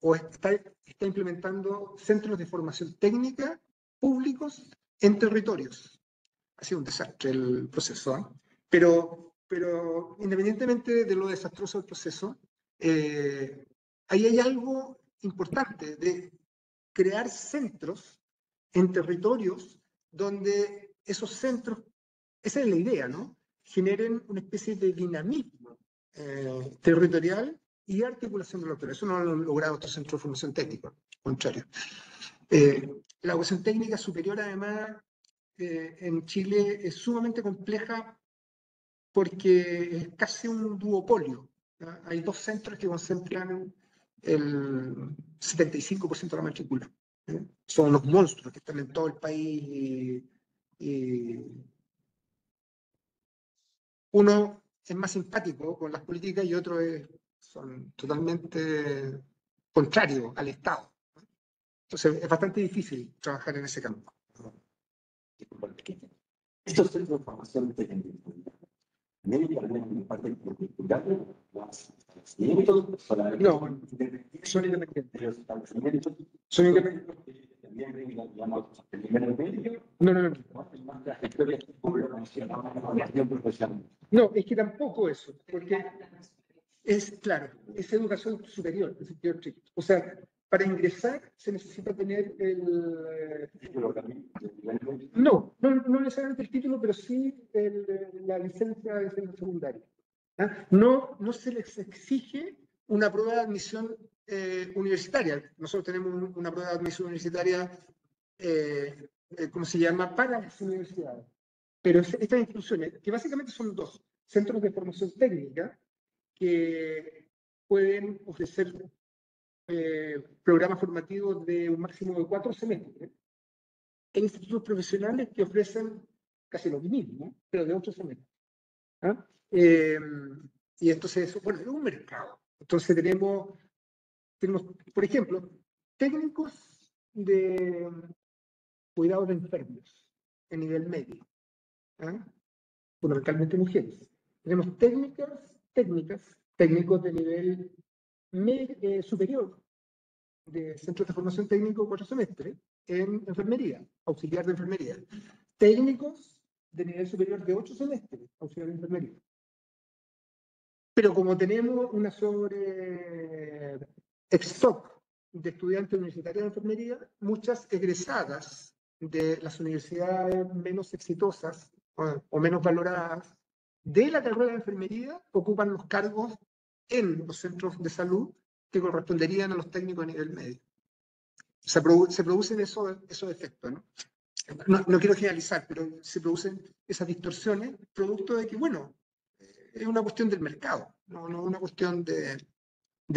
o está implementando centros de formación técnica públicos en territorios. Ha sido un desastre el proceso, ¿eh? Pero independientemente de lo desastroso del proceso, ahí hay algo importante de crear centros en territorios donde esos centros, esa es la idea, ¿no? Generen una especie de dinamismo territorial y articulación de los actores. Eso no lo han logrado otros centros de formación técnica, al contrario. La educación técnica superior, además, en Chile es sumamente compleja porque es casi un duopolio, ¿no? Hay dos centros que concentran el 75% de la matrícula, ¿no? Son los monstruos que están en todo el país y uno es más simpático con las políticas y otro son totalmente contrarios al Estado. Entonces es bastante difícil trabajar en ese campo. Estos centros de formación técnica, ¿tienen alguna parte cultural? No, son independientes. Son independientes. No. No, es que tampoco eso, porque es, claro, es educación superior, es sentido estricto. O sea, para ingresar se necesita tener el... No necesariamente el título, pero sí la licencia de enseñanza secundaria. ¿Ah? No se les exige una prueba de admisión universitaria. Nosotros tenemos una prueba de admisión universitaria, ¿cómo se llama?, para las universidades. Pero estas instituciones, que básicamente son dos, centros de formación técnica, que pueden ofrecer programas formativos de un máximo de 4 semestres, en institutos profesionales que ofrecen casi lo mismo, pero de 8 semestres. ¿Ah? Y entonces eso, bueno, es un mercado. Entonces tenemos, por ejemplo, técnicos de cuidado de enfermos en nivel medio, ¿ah? Fundamentalmente mujeres. Tenemos técnicos de nivel superior, de centros de formación técnico 4 semestres, en enfermería, auxiliar de enfermería. Técnicos de nivel superior de 8 semestres, auxiliar de enfermería. Pero como tenemos una stock de estudiantes universitarios de enfermería, muchas egresadas de las universidades menos exitosas o menos valoradas de la carrera de enfermería ocupan los cargos en los centros de salud que corresponderían a los técnicos a nivel medio. Se producen esos efectos, ¿no? No quiero generalizar, pero se producen esas distorsiones producto de que, bueno, es una cuestión del mercado, no una cuestión de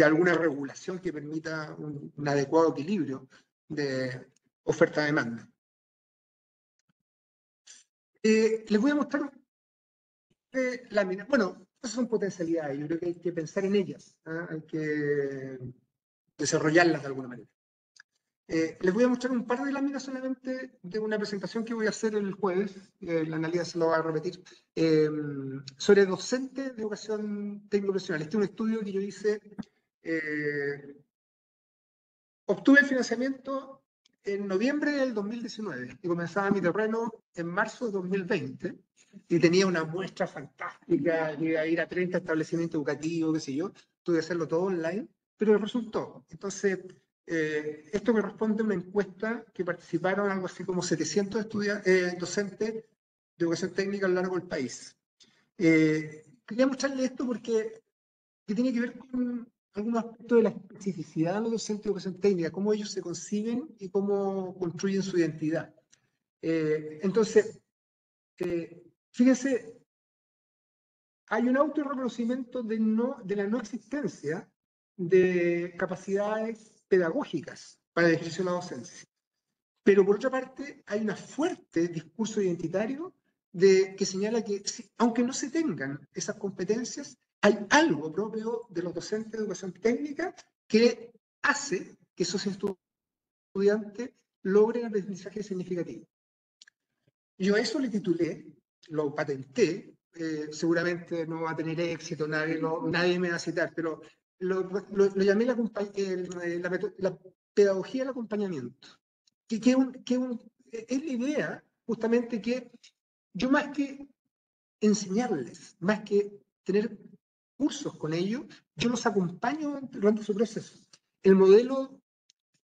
alguna regulación que permita un adecuado equilibrio de oferta-demanda. Les voy a mostrar láminas. Bueno, esas son potencialidades, yo creo que hay que pensar en ellas, ¿eh? Hay que desarrollarlas de alguna manera. Les voy a mostrar un par de láminas solamente de una presentación que voy a hacer el jueves, la Analía se lo va a repetir, sobre docentes de educación técnico profesional. Este es un estudio que yo hice, obtuve el financiamiento en noviembre del 2019 y comenzaba mi terreno en marzo de 2020 y tenía una muestra fantástica, iba a ir a 30 establecimientos educativos, qué sé yo, tuve que hacerlo todo online, pero resultó. Entonces, esto me responde a una encuesta que participaron algo así como 700 docentes de educación técnica a lo largo del país. Quería mostrarles esto porque tiene que ver con algunos aspectos de la especificidad de los docentes de educación técnica, cómo ellos se conciben y cómo construyen su identidad. Entonces, fíjense, hay un autorreconocimiento de la no existencia de capacidades pedagógicas para el ejercicio de la docencia. Pero por otra parte, hay un fuerte discurso identitario que señala que, aunque no se tengan esas competencias, hay algo propio de los docentes de educación técnica que hace que esos estudiantes logren aprendizaje significativo. Yo a eso le titulé, lo patenté, seguramente no va a tener éxito, nadie me va a citar, pero lo llamé la pedagogía del acompañamiento. Es la idea justamente que yo más que enseñarles, más que tener cursos con ellos, yo los acompaño durante su proceso. El modelo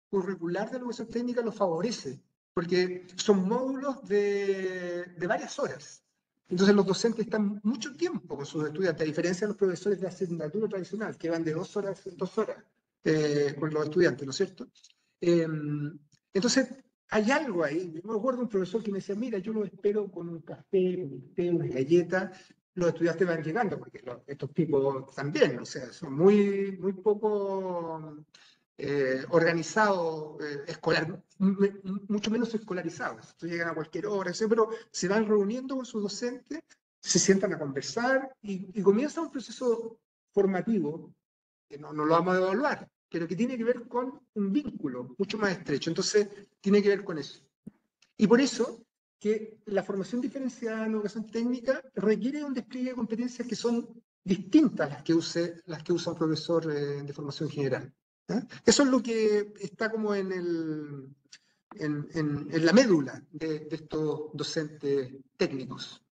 curricular de la educación técnica lo favorece, porque son módulos de varias horas. Entonces los docentes están mucho tiempo con sus estudiantes, a diferencia de los profesores de asignatura tradicional, que van de 2 horas en 2 horas con los estudiantes, ¿no es cierto? Entonces, hay algo ahí. Yo me acuerdo de un profesor que me decía, mira, yo lo espero con un café, un té, unas galletas, los estudiantes van llegando, porque estos tipos también, o sea, son muy poco organizados, mucho menos escolarizados. Entonces llegan a cualquier hora, pero se van reuniendo con sus docentes, se sientan a conversar y comienza un proceso formativo, que no lo vamos a evaluar, pero que tiene que ver con un vínculo mucho más estrecho. Entonces, tiene que ver con eso. Y por eso que la formación diferenciada en educación técnica requiere un despliegue de competencias que son distintas a las que usa un profesor de formación general. ¿Eh? Eso es lo que está como en la médula de estos docentes técnicos.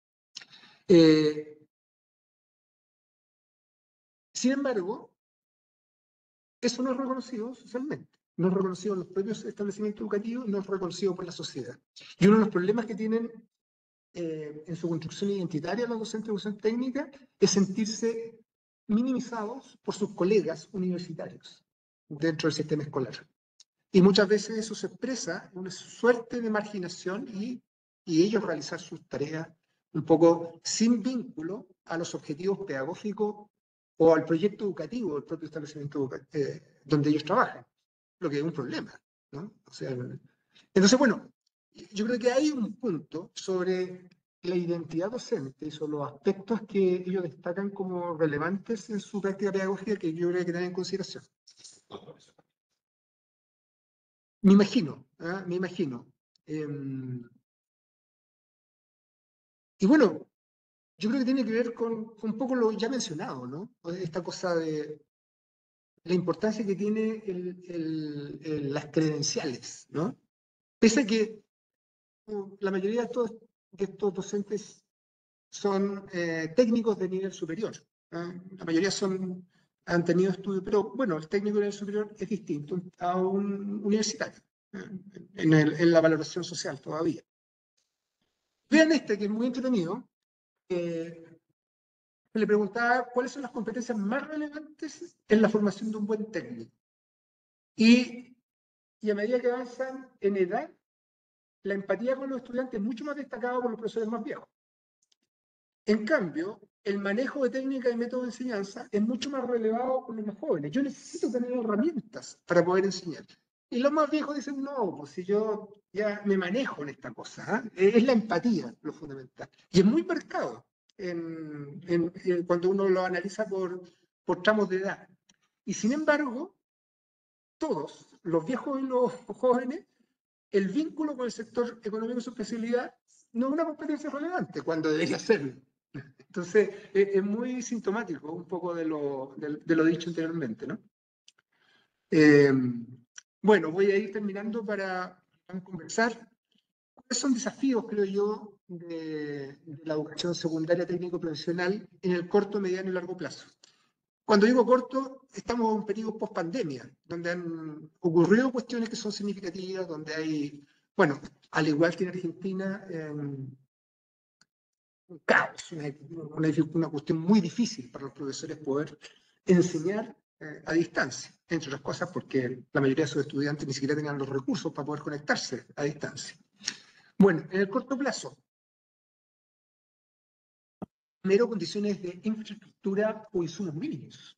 Sin embargo, eso no es reconocido socialmente, no es reconocido en los propios establecimientos educativos, no es reconocido por la sociedad. Y uno de los problemas que tienen en su construcción identitaria los docentes de educación técnica es sentirse minimizados por sus colegas universitarios dentro del sistema escolar. Y muchas veces eso se expresa en una suerte de marginación y ellos realizar sus tareas un poco sin vínculo a los objetivos pedagógicos o al proyecto educativo del propio establecimiento donde ellos trabajan, lo que es un problema, ¿no? O sea, entonces, bueno, yo creo que hay un punto sobre la identidad docente y sobre los aspectos que ellos destacan como relevantes en su práctica pedagógica que yo creo que hay que tener en consideración. Me imagino, ¿eh? Me imagino. Y bueno, yo creo que tiene que ver con un poco lo ya mencionado, ¿no? Esta cosa de la importancia que tiene las credenciales, ¿no? Pese a que la mayoría de estos docentes son técnicos de nivel superior. La mayoría han tenido estudios, pero bueno, el técnico de nivel superior es distinto a un universitario en la valoración social todavía. Vean este, que es muy entretenido. Le preguntaba cuáles son las competencias más relevantes en la formación de un buen técnico. Y a medida que avanzan en edad, la empatía con los estudiantes es mucho más destacada por los profesores más viejos. En cambio, el manejo de técnica y método de enseñanza es mucho más relevado por los más jóvenes. Yo necesito tener herramientas para poder enseñar. Y los más viejos dicen, no, pues si yo ya me manejo en esta cosa. Es la empatía lo fundamental. Y es muy marcado cuando uno lo analiza por tramos de edad. Y sin embargo, todos, los viejos y los jóvenes, el vínculo con el sector económico de su especialidad no es una competencia relevante, cuando debería serlo. Entonces, es muy sintomático un poco de lo dicho anteriormente, ¿no? Bueno, voy a ir terminando para conversar. ¿Cuáles son desafíos, creo yo, de la educación secundaria técnico-profesional en el corto, mediano y largo plazo? Cuando digo corto, estamos en un periodo post-pandemia, donde han ocurrido cuestiones que son significativas, donde hay, bueno, al igual que en Argentina, un caos, una cuestión muy difícil para los profesores poder enseñar a distancia, entre otras cosas porque la mayoría de sus estudiantes ni siquiera tenían los recursos para poder conectarse a distancia. Bueno, en el corto plazo, primero, condiciones de infraestructura o insumos mínimos.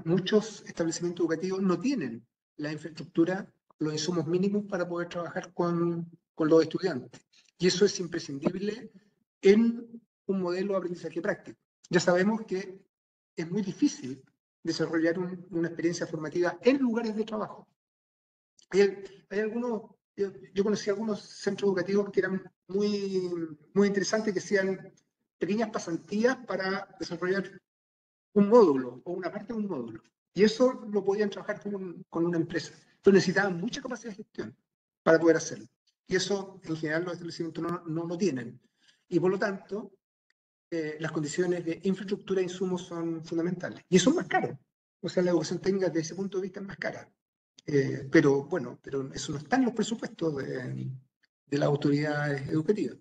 Muchos establecimientos educativos no tienen la infraestructura, los insumos mínimos para poder trabajar con los estudiantes. Y eso es imprescindible en un modelo de aprendizaje práctico. Ya sabemos que es muy difícil desarrollar una experiencia formativa en lugares de trabajo. Hay algunos, yo conocí algunos centros educativos que eran muy interesantes, que hacían pequeñas pasantías para desarrollar un módulo o una parte de un módulo. Y eso lo podían trabajar con una empresa. Pero necesitaban mucha capacidad de gestión para poder hacerlo. Y eso, en general, los establecimientos no lo tienen. Y por lo tanto, las condiciones de infraestructura e insumos son fundamentales. Y eso es más caro. O sea, la educación técnica desde ese punto de vista es más cara. Pero bueno, pero eso no está en los presupuestos de las autoridades educativas.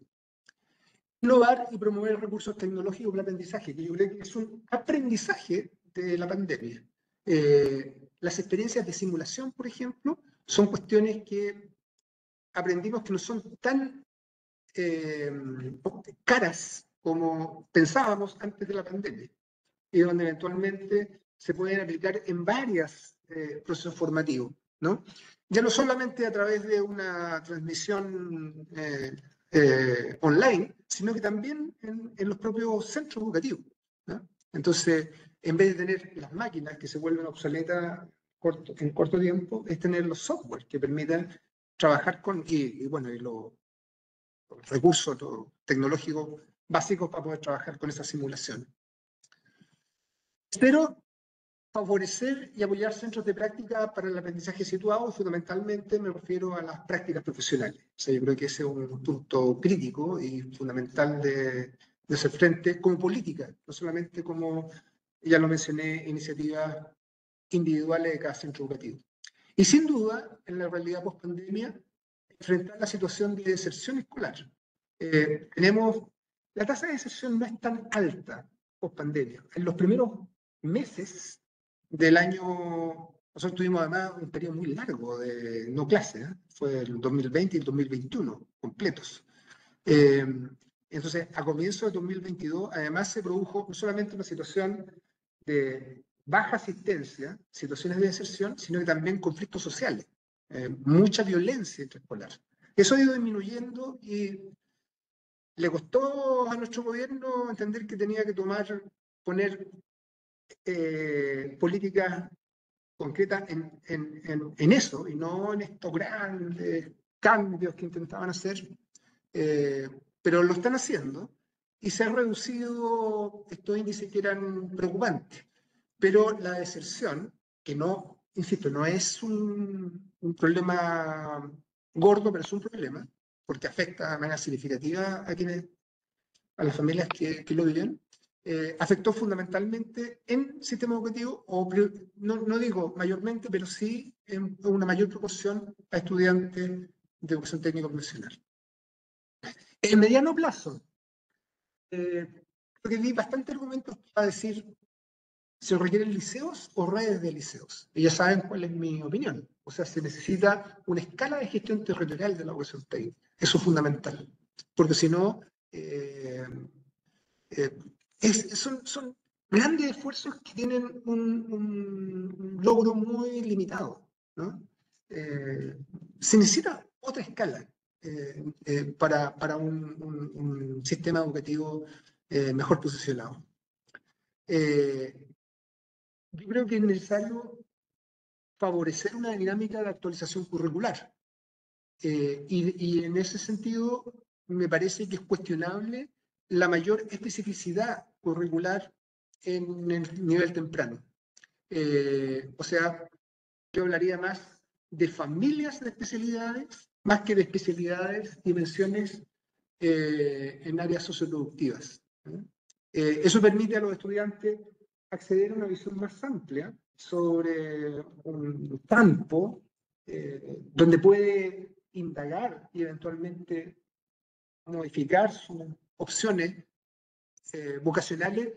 Innovar y promover recursos tecnológicos para el aprendizaje, que yo creo que es un aprendizaje de la pandemia. Las experiencias de simulación, por ejemplo, son cuestiones que aprendimos que no son tan caras como pensábamos antes de la pandemia, y donde eventualmente se pueden aplicar en varios procesos formativos, ¿no? Ya no solamente a través de una transmisión online, sino que también en los propios centros educativos, ¿no? Entonces, en vez de tener las máquinas que se vuelven obsoletas en corto tiempo, es tener los software que permitan trabajar con, y los recursos tecnológicos básicos para poder trabajar con esa simulación. Espero favorecer y apoyar centros de práctica para el aprendizaje situado. Fundamentalmente me refiero a las prácticas profesionales. O sea, yo creo que ese es un punto crítico y fundamental de hacer frente como política, no solamente como, ya lo mencioné, iniciativas individuales de cada centro educativo. Y sin duda, en la realidad post-pandemia, enfrentar la situación de deserción escolar. La tasa de deserción no es tan alta post-pandemia. En los primeros meses del año, nosotros tuvimos además un periodo muy largo de no clase, ¿eh? Fue el 2020 y el 2021 completos. Entonces, a comienzos de 2022, además se produjo no solamente una situación de baja asistencia, situaciones de deserción, sino que también conflictos sociales, mucha violencia intraescolar. Eso ha ido disminuyendo y le costó a nuestro gobierno entender que tenía que poner políticas concretas en eso y no en estos grandes cambios que intentaban hacer, pero lo están haciendo y se han reducido estos índices que eran preocupantes. Pero la deserción, que no, insisto, no es un problema gordo, pero es un problema, porque afecta de manera significativa a las familias que lo viven, afectó fundamentalmente en sistema educativo, o no digo mayormente, pero sí en una mayor proporción a estudiantes de educación técnico profesional. En mediano plazo, creo que vi bastantes argumentos para decir se requieren liceos o redes de liceos. Y ya saben cuál es mi opinión. O sea, se necesita una escala de gestión territorial de la educación técnica. Eso es fundamental. Porque si no, son grandes esfuerzos que tienen un logro muy limitado, ¿no? Se necesita otra escala para un sistema educativo mejor posicionado. Yo creo que es necesario favorecer una dinámica de actualización curricular. Y en ese sentido, me parece que es cuestionable la mayor especificidad curricular en el nivel temprano. O sea, yo hablaría más de familias de especialidades, más que de especialidades, dimensiones en áreas socioproductivas. Eso permite a los estudiantes acceder a una visión más amplia sobre un campo donde puede indagar y eventualmente modificar sus opciones vocacionales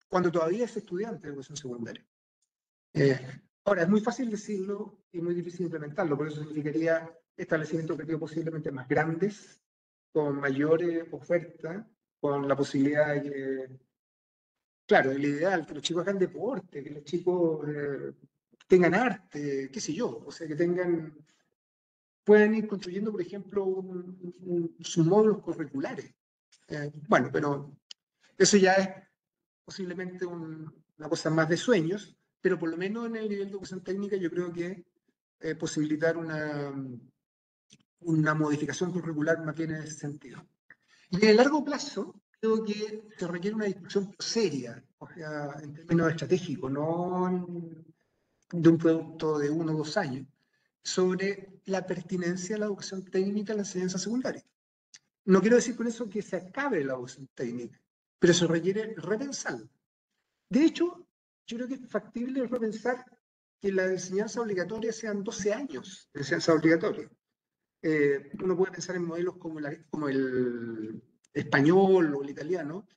cuando todavía es estudiante de educación secundaria. Ahora, es muy fácil decirlo y muy difícil implementarlo, por eso significaría establecimientos educativos posiblemente más grandes, con mayores ofertas, con la posibilidad de que, claro, el ideal, que los chicos hagan deporte, que los chicos tengan arte, qué sé yo, o sea, que puedan ir construyendo, por ejemplo, sus módulos curriculares. Bueno, pero eso ya es posiblemente una cosa más de sueños, pero por lo menos en el nivel de educación técnica yo creo que posibilitar una modificación curricular más bien en ese sentido. Y en el largo plazo, creo que se requiere una discusión seria, o sea, en términos estratégicos, no de un producto de 1 o 2 años, sobre la pertinencia de la educación técnica en la enseñanza secundaria. No quiero decir con eso que se acabe la educación técnica, pero se requiere repensarlo. De hecho, yo creo que es factible repensar que la enseñanza obligatoria sean 12 años de enseñanza obligatoria. Uno puede pensar en modelos como el español o el italiano,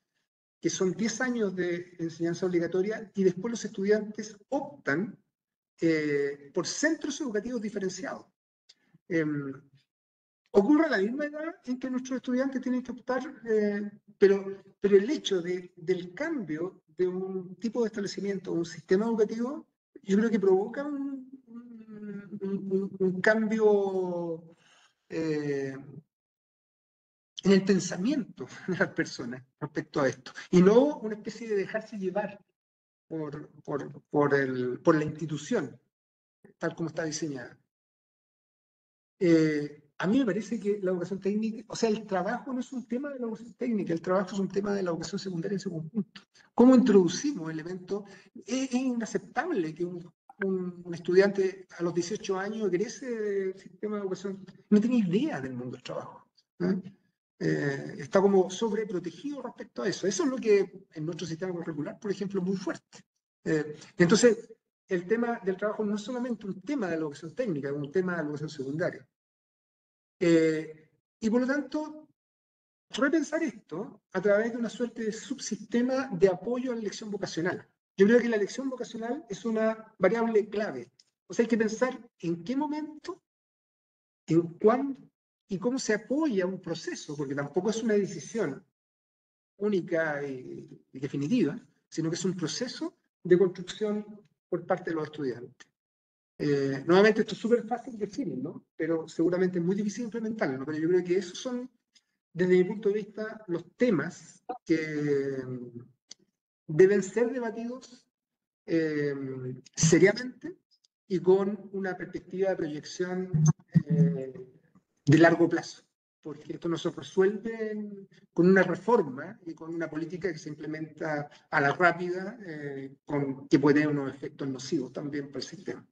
que son 10 años de enseñanza obligatoria y después los estudiantes optan por centros educativos diferenciados. Ocurre a la misma edad en que nuestros estudiantes tienen que optar, pero el hecho del cambio de un tipo de establecimiento, un sistema educativo, yo creo que provoca un cambio en el pensamiento de las personas respecto a esto, y no una especie de dejarse llevar por la institución, tal como está diseñada. A mí me parece que la educación técnica, o sea, el trabajo no es un tema de la educación técnica, el trabajo es un tema de la educación secundaria en su conjunto. ¿Cómo introducimos elementos? Es inaceptable que un estudiante a los 18 años egrese del sistema de educación, no tiene idea del mundo del trabajo, ¿no? Está como sobreprotegido respecto a eso. Eso es lo que en nuestro sistema curricular, por ejemplo, es muy fuerte. Entonces, el tema del trabajo no es solamente un tema de la educación técnica, es un tema de la educación secundaria. Y por lo tanto, repensar esto a través de una suerte de subsistema de apoyo a la elección vocacional. Yo creo que la elección vocacional es una variable clave. O sea, hay que pensar en qué momento, en cuándo y cómo se apoya un proceso, porque tampoco es una decisión única y definitiva, sino que es un proceso de construcción por parte de los estudiantes. Nuevamente, esto es súper fácil de definir, ¿no? Pero seguramente es muy difícil implementarlo, ¿no? Pero yo creo que esos son, desde mi punto de vista, los temas que deben ser debatidos seriamente y con una perspectiva de proyección de largo plazo, porque esto no se resuelve con una reforma y con una política que se implementa a la rápida, que puede tener unos efectos nocivos también para el sistema.